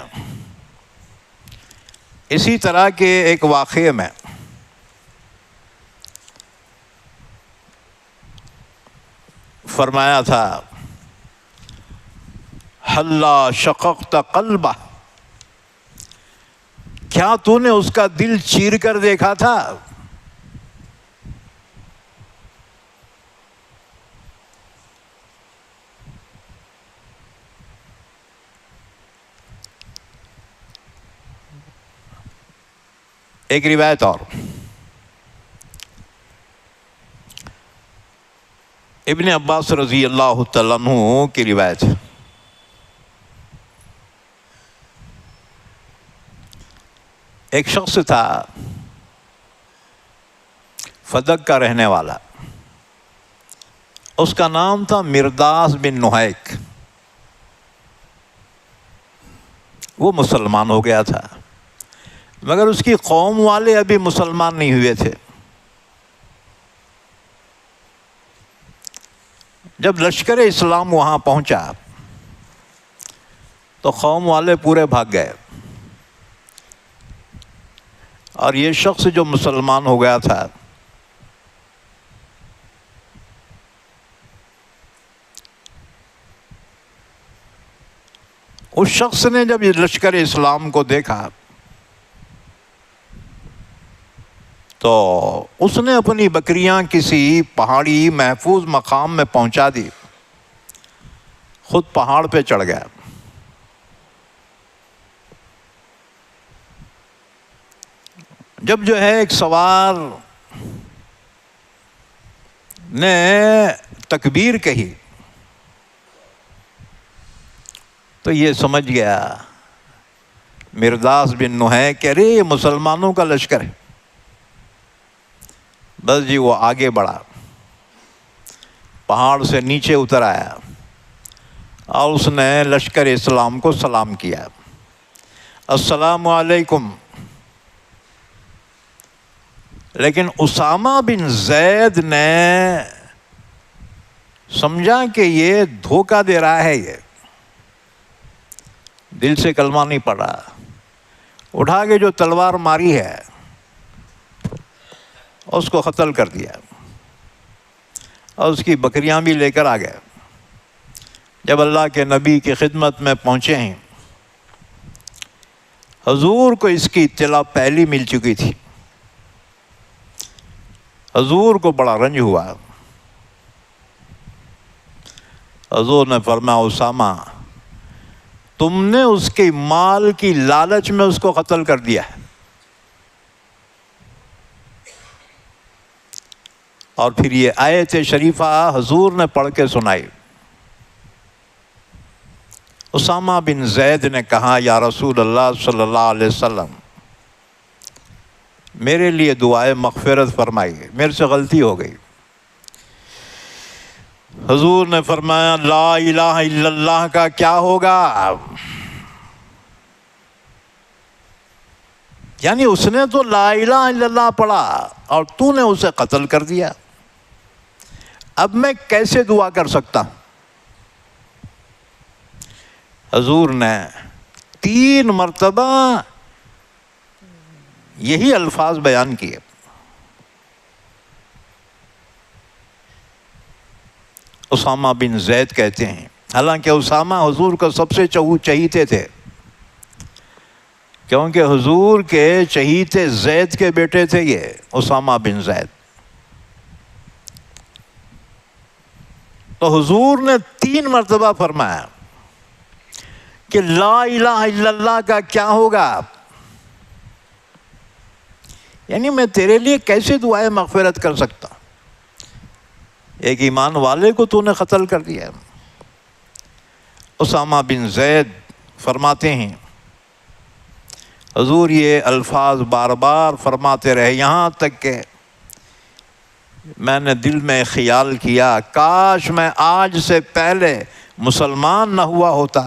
اسی طرح کے ایک واقعے میں فرمایا تھا حلا شققت قلبہ، کیا تو نے اس کا دل چیر کر دیکھا تھا؟ ایک روایت اور، ابن عباس رضی اللہ تعالیٰ عنہ کی روایت ہے، ایک شخص تھا فدق کا رہنے والا، اس کا نام تھا مرداس بن نحیک۔ وہ مسلمان ہو گیا تھا، مگر اس کی قوم والے ابھی مسلمان نہیں ہوئے تھے۔ جب لشکر اسلام وہاں پہنچا تو قوم والے پورے بھاگ گئے، اور یہ شخص جو مسلمان ہو گیا تھا اس شخص نے جب یہ لشکر اسلام کو دیکھا تو اس نے اپنی بکریاں کسی پہاڑی محفوظ مقام میں پہنچا دی، خود پہاڑ پہ چڑھ گیا۔ جب جو ہے ایک سوار نے تکبیر کہی تو یہ سمجھ گیا مرداس بن نحیک کہ ارے یہ مسلمانوں کا لشکر ہے، بس جی وہ آگے بڑھا، پہاڑ سے نیچے اتر آیا اور اس نے لشکر اسلام کو سلام کیا، السلام علیکم۔ لیکن اسامہ بن زید نے سمجھا کہ یہ دھوکہ دے رہا ہے، یہ دل سے کلمہ نہیں پڑھا، اٹھا کے جو تلوار ماری ہے اس کو قتل کر دیا اور اس کی بکریاں بھی لے کر آ گئے۔ جب اللہ کے نبی کی خدمت میں پہنچے ہیں، حضور کو اس کی اطلاع پہلی مل چکی تھی، حضور کو بڑا رنج ہوا۔ حضور نے فرمایا اسامہ تم نے اس کے مال کی لالچ میں اس کو قتل کر دیا ہے۔ اور پھر یہ آیت شریفہ حضور نے پڑھ کے سنائی۔ اسامہ بن زید نے کہا یا رسول اللہ صلی اللہ علیہ وسلم میرے لیے دعائے مغفرت فرمائیے، میرے سے غلطی ہو گئی۔ حضور نے فرمایا لا الہ الا اللہ کا کیا ہوگا؟ یعنی اس نے تو لا الہ الا اللہ پڑھا اور تو نے اسے قتل کر دیا، اب میں کیسے دعا کر سکتا ہوں؟ حضور نے 3 مرتبہ یہی الفاظ بیان کیے۔ اسامہ بن زید کہتے ہیں، حالانکہ اسامہ حضور کو سب سے چہیتے تھے، کیونکہ حضور کے چہیتے زید کے بیٹے تھے یہ اسامہ بن زید۔ تو حضور نے 3 مرتبہ فرمایا کہ لا الہ الا اللہ کا کیا ہوگا؟ یعنی میں تیرے لیے کیسے دعائے مغفرت کر سکتا؟ ایک ایمان والے کو تو نے قتل کر دیا۔ اسامہ بن زید فرماتے ہیں حضور یہ الفاظ بار بار فرماتے رہے، یہاں تک کہ میں نے دل میں خیال کیا کاش میں آج سے پہلے مسلمان نہ ہوا ہوتا،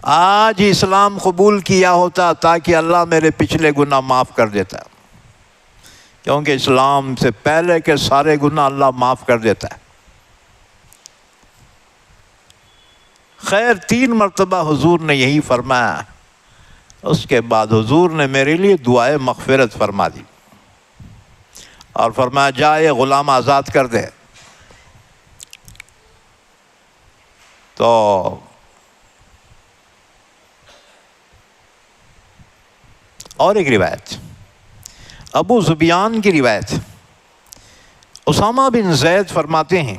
آج ہی اسلام قبول کیا ہوتا تاکہ اللہ میرے پچھلے گناہ معاف کر دیتا، کیونکہ اسلام سے پہلے کے سارے گناہ اللہ معاف کر دیتا ہے۔ خیر 3 مرتبہ حضور نے یہی فرمایا، اس کے بعد حضور نے میرے لیے دعائے مغفرت فرما دی اور فرمایا جا یہ غلام آزاد کر دے۔ تو اور ایک روایت ابو زبیان کی روایت، اسامہ بن زید فرماتے ہیں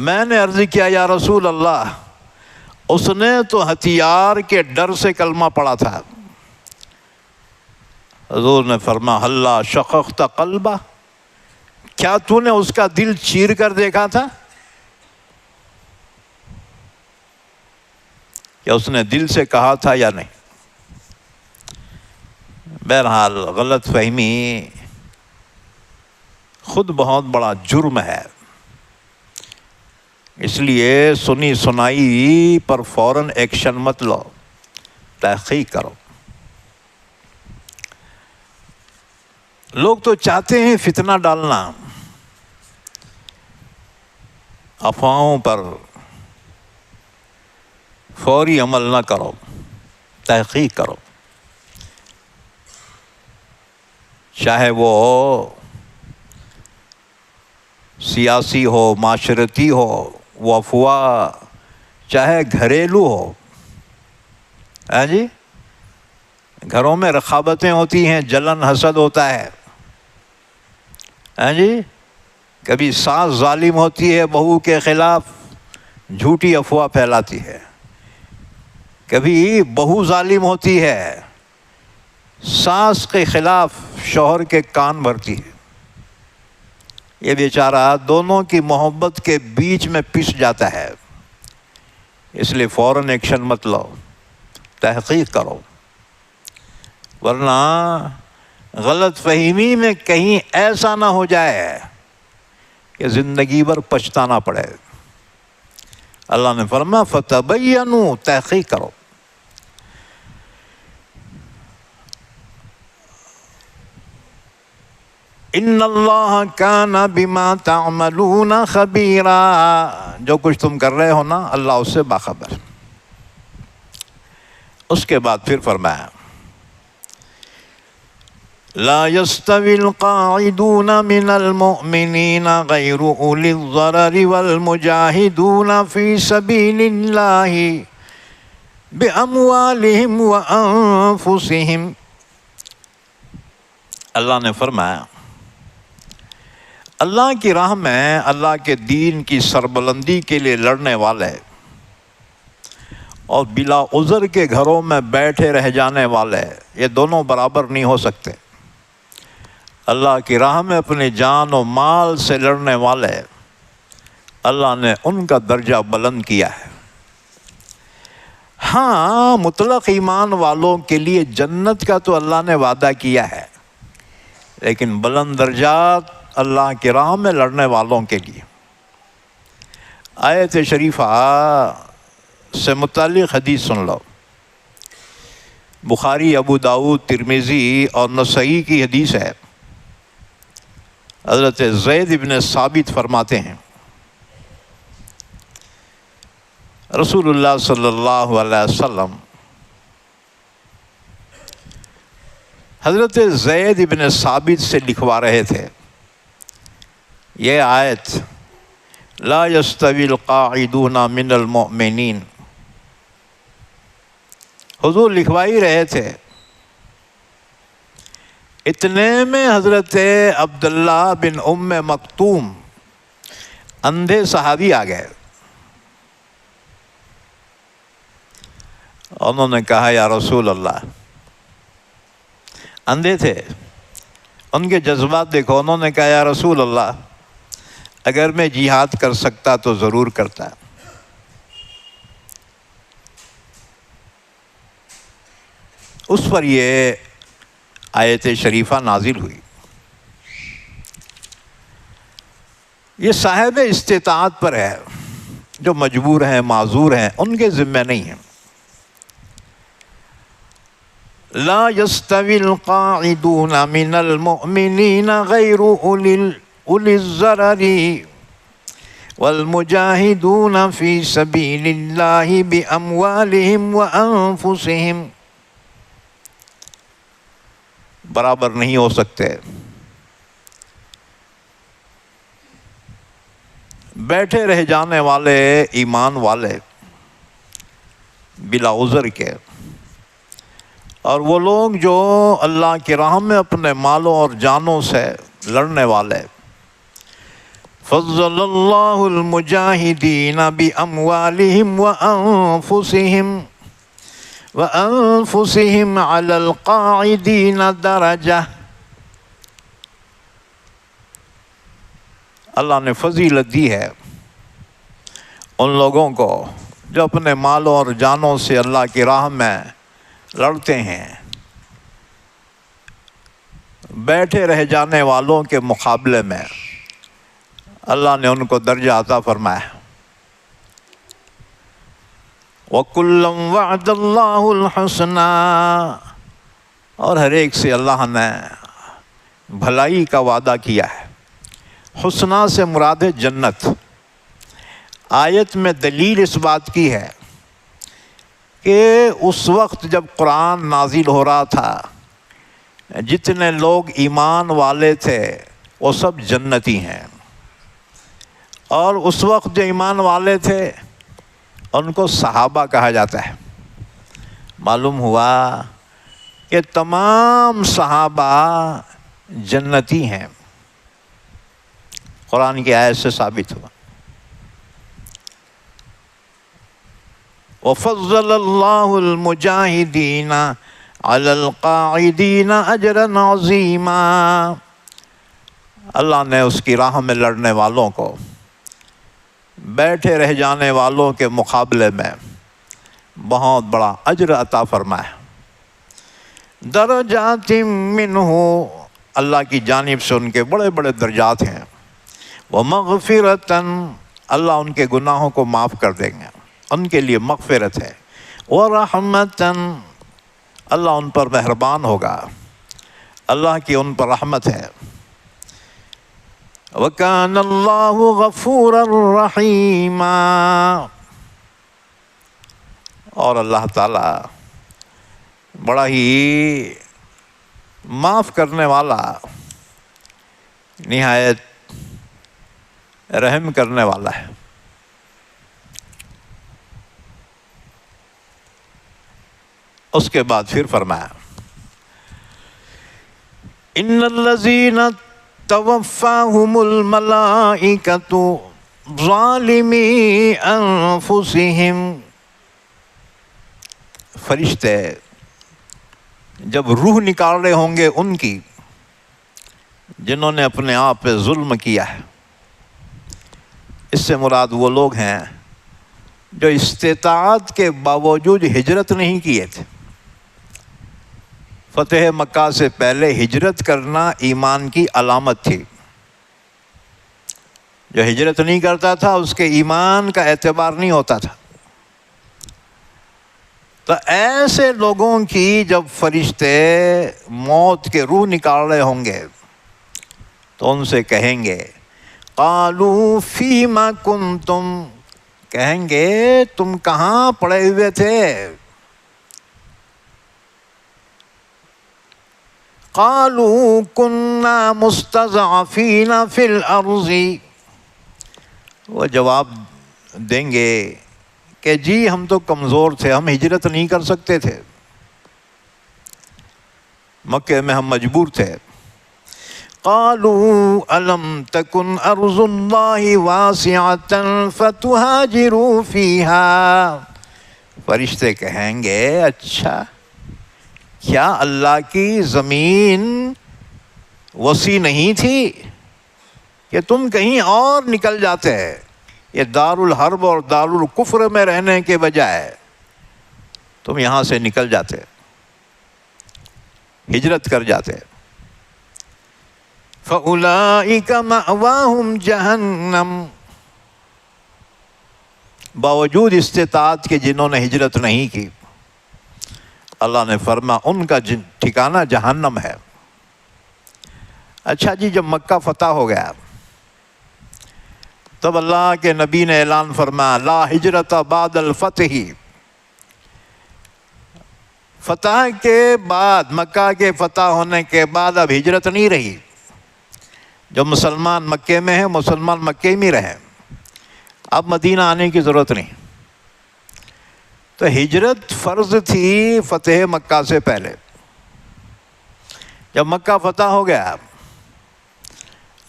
میں نے عرض کیا یا رسول اللہ اس نے تو ہتھیار کے ڈر سے کلمہ پڑھا تھا۔ حضور نے فرمایا ہلا شققت قلبہ، کیا تو نے اس کا دل چیر کر دیکھا تھا؟ کیا اس نے دل سے کہا تھا یا نہیں؟ بہرحال غلط فہمی خود بہت بڑا جرم ہے، اس لیے سنی سنائی پر فوراً ایکشن مت لو، تحقیق کرو۔ لوگ تو چاہتے ہیں فتنہ ڈالنا، افواہوں پر فوری عمل نہ کرو، تحقیق کرو، چاہے وہ سیاسی ہو، معاشرتی ہو، وہ افواہ چاہے گھریلو ہو۔ ہاں جی، گھروں میں رقابتیں ہوتی ہیں، جلن حسد ہوتا ہے۔ ہاں جی، کبھی ساس ظالم ہوتی ہے بہو کے خلاف، جھوٹی افواہ پھیلاتی ہے، کبھی بہو ظالم ہوتی ہے، ساس کے خلاف شوہر کے کان بھرتی ہے، یہ بیچارہ دونوں کی محبت کے بیچ میں پس جاتا ہے۔ اس لیے فوراً ایکشن مت لو، تحقیق کرو، ورنہ غلط فہمی میں کہیں ایسا نہ ہو جائے کہ زندگی بھر پچھتانا پڑے۔ اللہ نے فرمایا فتبینوا، تحقیق کرو۔ ان اللہ کان بما تعملون خبیرا، جو کچھ تم کر رہے ہو نا، اللہ اس سے باخبر۔ اس کے بعد پھر فرمایا لا يستوي القاعدون من المؤمنين غير أولي الضرر والمجاهدون في سبيل الله بأموالهم وأنفسهم۔ اللہ نے فرمایا اللہ کی راہ میں، اللہ کے دین کی سربلندی کے لیے لڑنے والے اور بلا عذر کے گھروں میں بیٹھے رہ جانے والے، یہ دونوں برابر نہیں ہو سکتے۔ اللہ کی راہ میں اپنی جان و مال سے لڑنے والے، اللہ نے ان کا درجہ بلند کیا ہے۔ ہاں، مطلق ایمان والوں کے لیے جنت کا تو اللہ نے وعدہ کیا ہے، لیکن بلند درجات اللہ کی راہ میں لڑنے والوں کے لیے۔ آیت شریفہ سے متعلق حدیث سن لو، بخاری، ابو داؤد، ترمذی اور نسائی کی حدیث ہے۔ حضرت زید بن ثابت فرماتے ہیں رسول اللہ صلی اللہ علیہ وسلم حضرت زید بن ثابت سے لکھوا رہے تھے یہ آیت لا یستوی القاعدون من المؤمنین، حضور لکھوا ہی رہے تھے، اتنے میں حضرت عبداللہ بن ام مکتوم اندھے صحابی آ گئے۔ انہوں نے کہا یا رسول اللہ، اندھے تھے، ان کے جذبات دیکھو، انہوں نے کہا یا رسول اللہ، اگر میں جہاد کر سکتا تو ضرور کرتا۔ اس پر یہ آیت شریفہ نازل ہوئی۔ یہ صاحب استطاعت پر ہے، جو مجبور ہیں، معذور ہیں، ان کے ذمہ نہیں ہیں۔ لا يستوي القاعدون من المؤمنين غير أولي الضرر والمجاهدون في سبيل الله بأموالهم وأنفسهم، برابر نہیں ہو سکتے۔ بیٹھے رہ جانے والے ایمان والے بلا عذر کے، اور وہ لوگ جو اللہ کی راہ میں اپنے مالوں اور جانوں سے لڑنے والے۔ فضل اللہ المجاہدین باموالہم وانفسہم علی القاعدین درجہ۔ اللہ نے فضیلت دی ہے ان لوگوں کو جو اپنے مالوں اور جانوں سے اللہ کی راہ میں لڑتے ہیں، بیٹھے رہ جانے والوں کے مقابلے میں اللہ نے ان کو درجہ عطا فرمایا۔ وَكُلًّا وَعَدَ اللَّهُ الْحُسْنَىٰ، اور ہر ایک سے اللہ نے بھلائی کا وعدہ کیا ہے۔ حسنہ سے مراد ہے جنت۔ آیت میں دلیل اس بات کی ہے کہ اس وقت جب قرآن نازل ہو رہا تھا، جتنے لوگ ایمان والے تھے وہ سب جنتی ہیں، اور اس وقت جو ایمان والے تھے ان کو صحابہ کہا جاتا ہے۔ معلوم ہوا کہ تمام صحابہ جنتی ہیں، قرآن کی آیت سے ثابت ہوا۔ وَفَضَّلَ اللَّهُ الْمُجَاهِدِينَ عَلَى الْقَاعِدِينَ أَجْرًا عَظِيمًا، اللہ نے اس کی راہ میں لڑنے والوں کو بیٹھے رہ جانے والوں کے مقابلے میں بہت بڑا اجر عطا فرمایا۔ درجات منہ، اللہ کی جانب سے ان کے بڑے بڑے درجات ہیں۔ وَمَغْفِرَةً، اللہ ان کے گناہوں کو معاف کر دیں گے، ان کے لیے مغفرت ہے۔ وَرَحْمَةً، اللہ ان پر مہربان ہوگا، اللہ کی ان پر رحمت ہے۔ وَكَانَ اللَّهُ غَفُورًا رَحِيمًا، اور اللہ تعالیٰ بڑا ہی معاف کرنے والا، نہایت رحم کرنے والا ہے۔ اس کے بعد پھر فرمایا ان الذین توفاہم الملائکۃ ظالمی انفسہم، فرشتے جب روح نکال رہے ہوں گے ان کی جنہوں نے اپنے آپ پہ ظلم کیا ہے، اس سے مراد وہ لوگ ہیں جو استطاعت کے باوجود ہجرت نہیں کیے تھے۔ فتح مکہ سے پہلے ہجرت کرنا ایمان کی علامت تھی۔ جو ہجرت نہیں کرتا تھا اس کے ایمان کا اعتبار نہیں ہوتا تھا۔ تو ایسے لوگوں کی جب فرشتے موت کے روح نکال رہے ہوں گے تو ان سے کہیں گے قالوا فیما کنتم، کہیں گے تم کہاں پڑے ہوئے تھے؟ قالوا كنا مستضعفین فی الارض، وہ جواب دیں گے کہ جی ہم تو کمزور تھے، ہم ہجرت نہیں کر سکتے تھے، مکے میں ہم مجبور تھے۔ قالوا الم تکن ارض اللہ واسعۃ فتہاجروا فیہا، فرشتے کہیں گے اچھا کیا اللہ کی زمین وسیع نہیں تھی کہ تم کہیں اور نکل جاتے؟ یہ دار الحرب اور دار الکفر میں رہنے کے بجائے تم یہاں سے نکل جاتے، ہجرت کر جاتے۔ فَأُولَئِكَ مَأْوَاهُمْ جَهَنَّمُ، باوجود استطاعت کے جنہوں نے ہجرت نہیں کی، اللہ نے فرما ان کا ٹھکانہ جہنم ہے۔ اچھا جی، جب مکہ فتح ہو گیا تب اللہ کے نبی نے اعلان فرمایا لا ہجرت بعد الفتح، فتح کے بعد، مکہ کے فتح ہونے کے بعد اب ہجرت نہیں رہی۔ جو مسلمان مکے میں ہیں مسلمان مکے میں رہیں، اب مدینہ آنے کی ضرورت نہیں۔ تو ہجرت فرض تھی فتح مکہ سے پہلے۔ جب مکہ فتح ہو گیا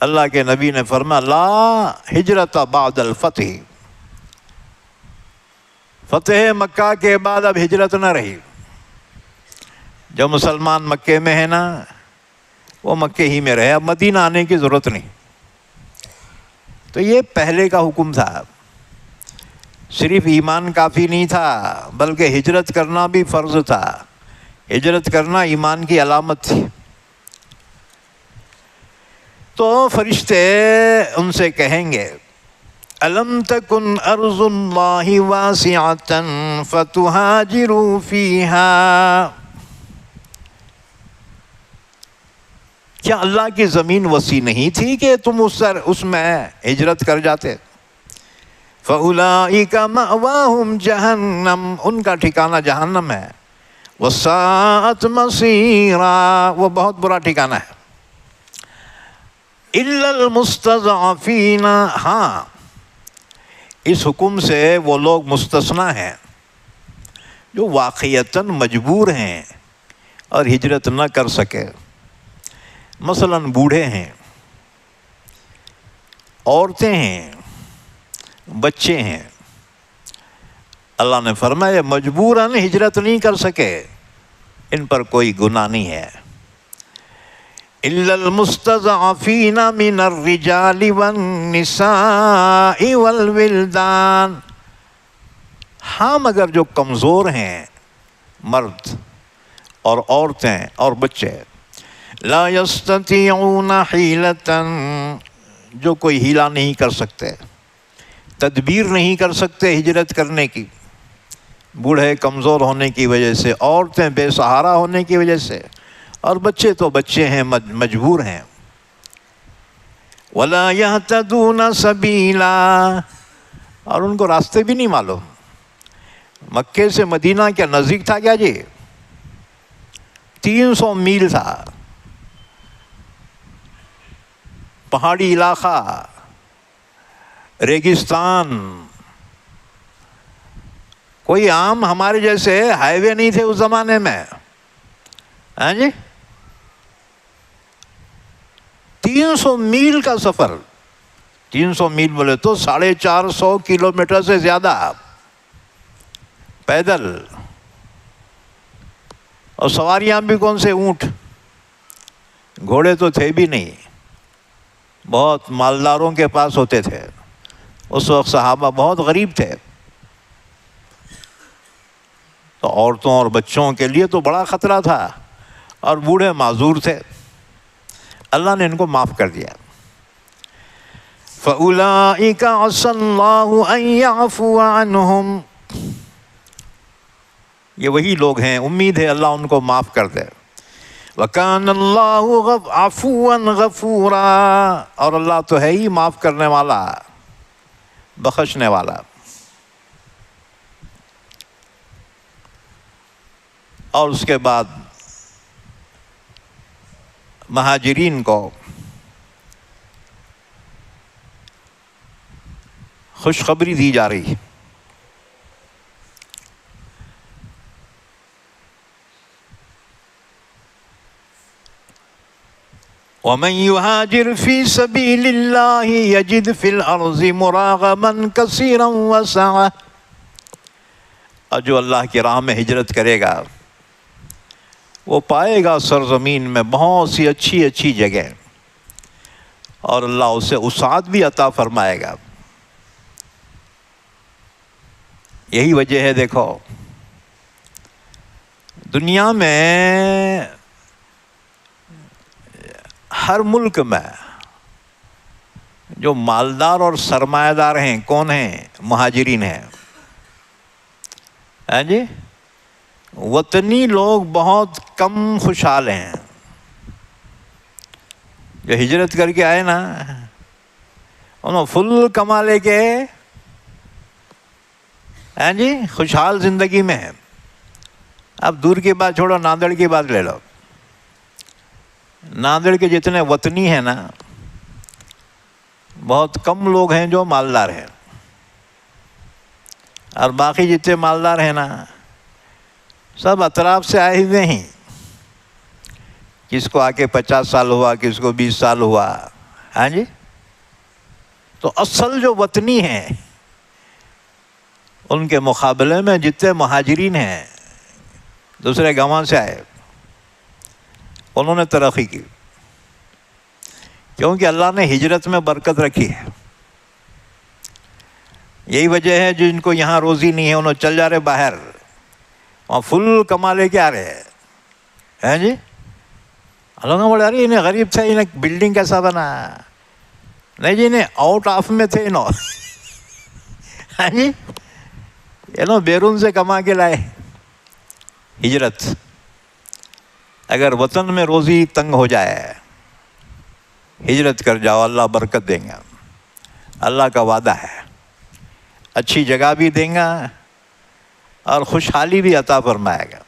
اللہ کے نبی نے فرمایا لا ہجرت بعد الفتح، فتح مکہ کے بعد اب ہجرت نہ رہی۔ جو مسلمان مکے میں ہے نا وہ مکے ہی میں رہے، اب مدینہ آنے کی ضرورت نہیں۔ تو یہ پہلے کا حکم تھا، صرف ایمان کافی نہیں تھا بلکہ ہجرت کرنا بھی فرض تھا، ہجرت کرنا ایمان کی علامت تھی۔ تو فرشتے ان سے کہیں گے الم تکن ارض اللہ واسعۃ فتہاجروا فیہا، کیا اللہ کی زمین وسیع نہیں تھی کہ تم اس میں ہجرت کر جاتے؟ فَأُولَٰئِكَ مَأْوَاهُمْ جَهَنَّمُ، ان کا ٹھکانہ جہنم ہے، وَسَاءَتْ مَصِيرًا، وہ بہت برا ٹھکانہ ہے۔ إِلَّا الْمُسْتَضْعَفِينَ، ہاں اس حکم سے وہ لوگ مستثنیٰ ہیں جو واقعتاً مجبور ہیں اور ہجرت نہ کر سکے، مثلاً بوڑھے ہیں، عورتیں ہیں، بچے ہیں۔ اللہ نے فرمایا مجبوراً ہجرت نہیں کر سکے، ان پر کوئی گناہ نہیں ہے۔ إِلَّا الْمُسْتَضْعَفِينَ مِنَ الرِّجَالِ وَالنِّسَاءِ وَالْوِلْدَانِ، ہاں مگر جو کمزور ہیں، مرد اور عورتیں اور بچے، لا يستطيعون حیلة، جو کوئی ہیلا نہیں کر سکتے، تدبیر نہیں کر سکتے ہجرت کرنے کی، بوڑھے کمزور ہونے کی وجہ سے، عورتیں بے سہارا ہونے کی وجہ سے، اور بچے تو بچے ہیں، مجبور ہیں۔ ولا يهتدون سبیلا، اور ان کو راستے بھی نہیں معلوم۔ مکے سے مدینہ کیا نزدیک تھا کیا جی؟ 300 میل تھا، پہاڑی علاقہ، ریگستان، کوئی عام ہمارے جیسے ہائی وے نہیں تھے اس زمانے میں، ہاں جی 300 میل کا سفر، 300 میل بولے تو 450 کلومیٹر سے زیادہ پیدل، اور سواریاں بھی کون سے، اونٹ، گھوڑے تو تھے بھی نہیں، بہت مالداروں کے پاس ہوتے تھے، اس وقت صحابہ بہت غریب تھے، تو عورتوں اور بچوں کے لیے تو بڑا خطرہ تھا، اور بوڑھے معذور تھے، اللہ نے ان کو معاف کر دیا۔ فَأُولَٰئِكَ عَسَى اللَّهُ أَن يَعْفُوَ عَنْهُمْ، یہ وہی لوگ ہیں، امید ہے اللہ ان کو معاف کر دے۔ وَكَانَ اللَّهُ عَفُوًّا غَفُورًا، اور اللہ تو ہے ہی معاف کرنے والا، بخشنے والا۔ اور اس کے بعد مہاجرین کو خوشخبری دی جا رہی ہے۔ وَمَن يُهَاجِرْ فِي سَبِيلِ اللَّهِ يَجِدْ فِي الْأَرْضِ مُرَاغَمًا كَثِيرًا وَسَعَةً، اور جو اللہ کی راہ میں ہجرت کرے گا وہ پائے گا سرزمین میں بہت سی اچھی اچھی جگہ، اور اللہ اسے وسعت بھی عطا فرمائے گا۔ یہی وجہ ہے، دیکھو دنیا میں ہر ملک میں جو مالدار اور سرمایہ دار ہیں کون ہیں؟ مہاجرین ہیں، ہاں جی، وطنی لوگ بہت کم خوشحال ہیں، جو ہجرت کر کے آئے نا انہوں فل کما لے کے، ہاں جی، خوشحال زندگی میں ہے۔ اب دور کی بات چھوڑو، ناندیڑ کی بات لے لو، ناندیڑ کے جتنے وطنی ہیں نا، بہت کم لوگ ہیں جو مالدار ہیں، اور باقی جتنے مالدار ہیں نا سب اطراف سے آئے ہوئے ہیں، کس کو آ کے 50 سال ہوا، کس کو 20 سال ہوا، ہاں جی۔ تو اصل جو وطنی ہیں ان کے مقابلے میں جتنے مہاجرین ہیں دوسرے گاؤں سے آئے، انہوں نے ترقی کی، کیونکہ اللہ نے ہجرت میں برکت رکھی ہے۔ یہی وجہ ہے جن کو یہاں روزی نہیں ہے انہوں چل جا رہے باہر، وہاں فل کما لے کے آ رہے ہیں جی. لوگوں بولے ارے انہیں غریب تھے، انہیں بلڈنگ کیسا بنا؟ نہیں جی انہیں آؤٹ آف میں تھے ہاں جی بیرون سے کما کے لائے. ہجرت. اگر وطن میں روزی تنگ ہو جائے ہجرت کر جاؤ، اللہ برکت دیں گا. اللہ کا وعدہ ہے، اچھی جگہ بھی دیں گا اور خوشحالی بھی عطا فرمائے گا.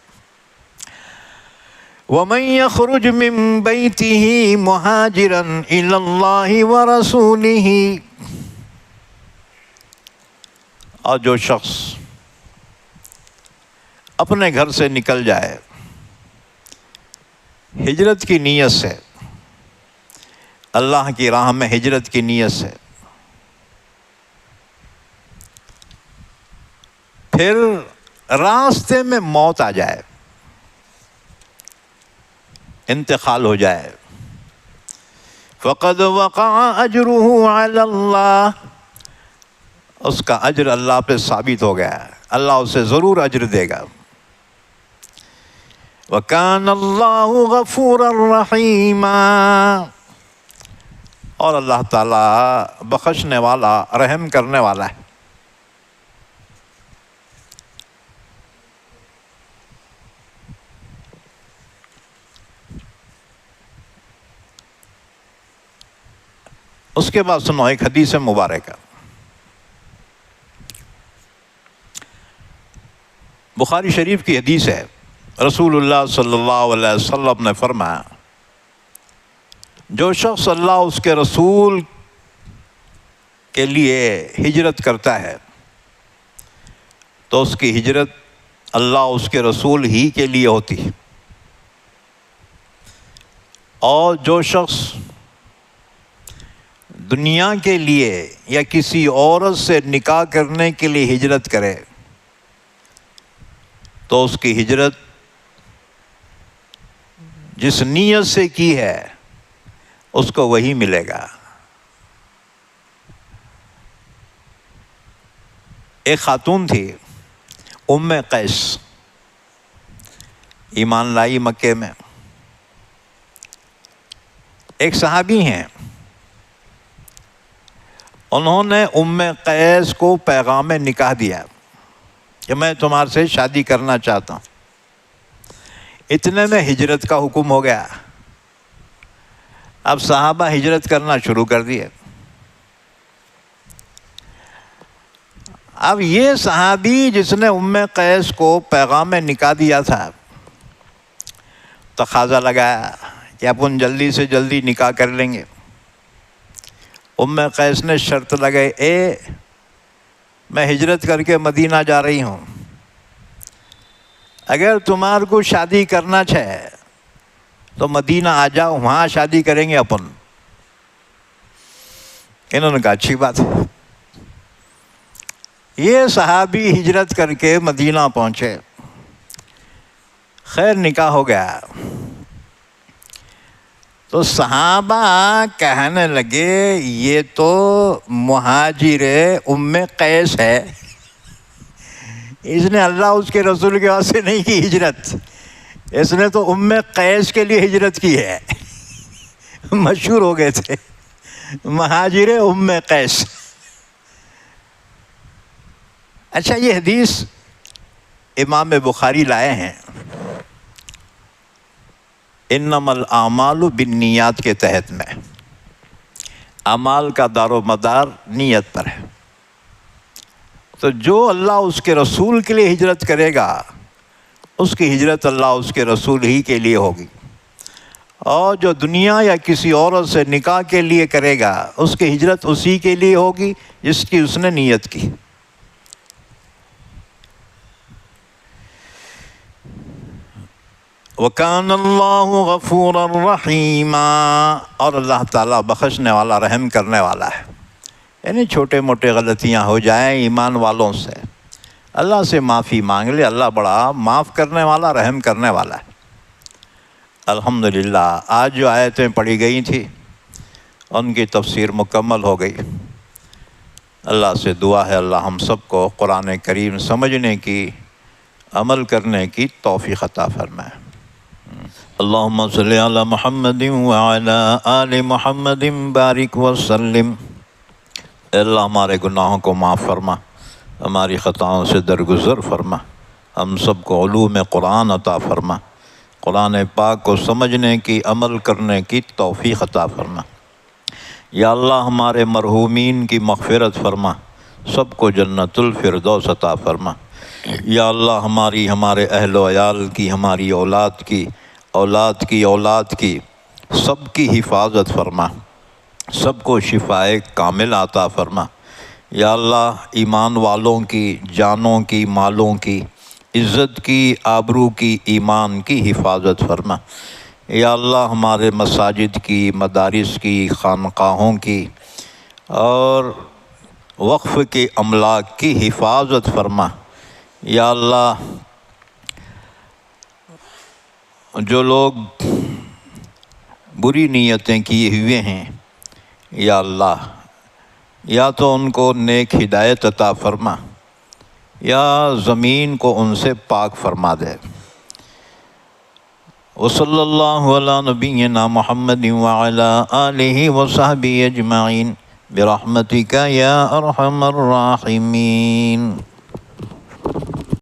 وَمَن يَخْرُجْ مِن بَيْتِهِ مُهَاجِرًا إِلَى اللَّهِ وَرَسُولِهِ، اور جو شخص اپنے گھر سے نکل جائے ہجرت کی نیت سے، اللہ کی راہ میں ہجرت کی نیت سے، پھر راستے میں موت آ جائے، انتقال ہو جائے، فَقَدْ وَقَعَ أَجْرُهُ عَلَى اللَّهِ، اس کا اجر اللہ پہ ثابت ہو گیا، اللہ اسے ضرور اجر دے گا. وَكَانَ اللَّهُ غَفُورًا رَحِيمًا، اور اللہ تعالیٰ بخشنے والا، رحم کرنے والا ہے. اس کے بعد سنو ایک حدیث مبارکہ، بخاری شریف کی حدیث ہے. رسول اللہ صلی اللہ علیہ وسلم نے فرمایا جو شخص اللہ اس کے رسول کے لیے ہجرت کرتا ہے تو اس کی ہجرت اللہ اس کے رسول ہی کے لیے ہوتی ہے، اور جو شخص دنیا کے لیے یا کسی عورت سے نکاح کرنے کے لیے ہجرت کرے تو اس کی ہجرت جس نیت سے کی ہے اس کو وہی ملے گا. ایک خاتون تھی ام قیس، ایمان لائی مکے میں. ایک صحابی ہیں، انہوں نے ام قیس کو پیغام نکاح دیا کہ میں تمہارے سے شادی کرنا چاہتا ہوں. اتنے میں ہجرت کا حکم ہو گیا. اب صحابہ ہجرت کرنا شروع کر دیے. اب یہ صحابی جس نے ام قیس کو پیغام نکاح دیا تھا تقاضا لگایا کہ اپن جلدی سے جلدی نکاح کر لیں گے. ام قیس نے شرط لگائی، میں ہجرت کر کے مدینہ جا رہی ہوں، اگر تمہارے کو شادی کرنا چاہے تو مدینہ آ جاؤ، وہاں شادی کریں گے اپن. انہوں نے کہا اچھی بات ہے. یہ صحابی ہجرت کر کے مدینہ پہنچے، خیر نکاح ہو گیا. تو صحابہ کہنے لگے یہ تو مہاجر ام قیس ہے، اس نے اللہ اس کے رسول کے واسطے نہیں کی ہجرت، اس نے تو ام قیس کے لیے ہجرت کی ہے. مشہور ہو گئے تھے مہاجر ام قیس. اچھا یہ حدیث امام بخاری لائے ہیں انما الاعمال بالنیات کے تحت میں. اعمال کا دار و مدار نیت پر ہے. تو جو اللہ اس کے رسول کے لیے ہجرت کرے گا اس کی ہجرت اللہ اس کے رسول ہی کے لیے ہوگی، اور جو دنیا یا کسی عورت سے نکاح کے لیے کرے گا اس کی ہجرت اسی کے لیے ہوگی جس کی اس نے نیت کی. وَكَانَ اللَّهُ غَفُورًا رَحِيمًا، اور اللہ تعالیٰ بخشنے والا، رحم کرنے والا ہے. یعنی چھوٹے موٹے غلطیاں ہو جائیں ایمان والوں سے اللہ سے معافی مانگ لے، اللہ بڑا معاف کرنے والا، رحم کرنے والا ہے. الحمدللہ آج جو آیتیں پڑھی گئی تھیں ان کی تفسیر مکمل ہو گئی. اللہ سے دعا ہے اللہ ہم سب کو قرآن کریم سمجھنے کی، عمل کرنے کی توفیق عطا فرمائے۔ اللہم صلی علی محمد وعلی آل محمد بارک وسلم۔ اے اللہ ہمارے گناہوں کو معاف فرما، ہماری خطاؤں سے درگزر فرما، ہم سب کو علوم قرآن عطا فرما، قرآن پاک کو سمجھنے کی، عمل کرنے کی توفیق عطا فرما۔ یا اللہ ہمارے مرحومین کی مغفرت فرما، سب کو جنت الفردوس عطا فرما۔ یا اللہ ہمارے اہل و عیال کی، ہماری اولاد کی، اولاد کی اولاد کی، سب کی حفاظت فرما، سب کو شفائے کامل عطا فرما۔ یا اللہ ایمان والوں کی جانوں کی، مالوں کی، عزت کی، آبرو کی، ایمان کی حفاظت فرما۔ یا اللہ ہمارے مساجد کی، مدارس کی، خانقاہوں کی اور وقف کے املاک کی حفاظت فرما۔ یا اللہ جو لوگ بری نیتیں کیے ہوئے ہیں، یا اللہ یا تو ان کو نیک ہدایت عطا فرما یا زمین کو ان سے پاک فرما دے۔ وصلی اللہ علی نبینا محمد وعلی آلہ وصحبہ اجمعین برحمتک یا ارحم الراحمین۔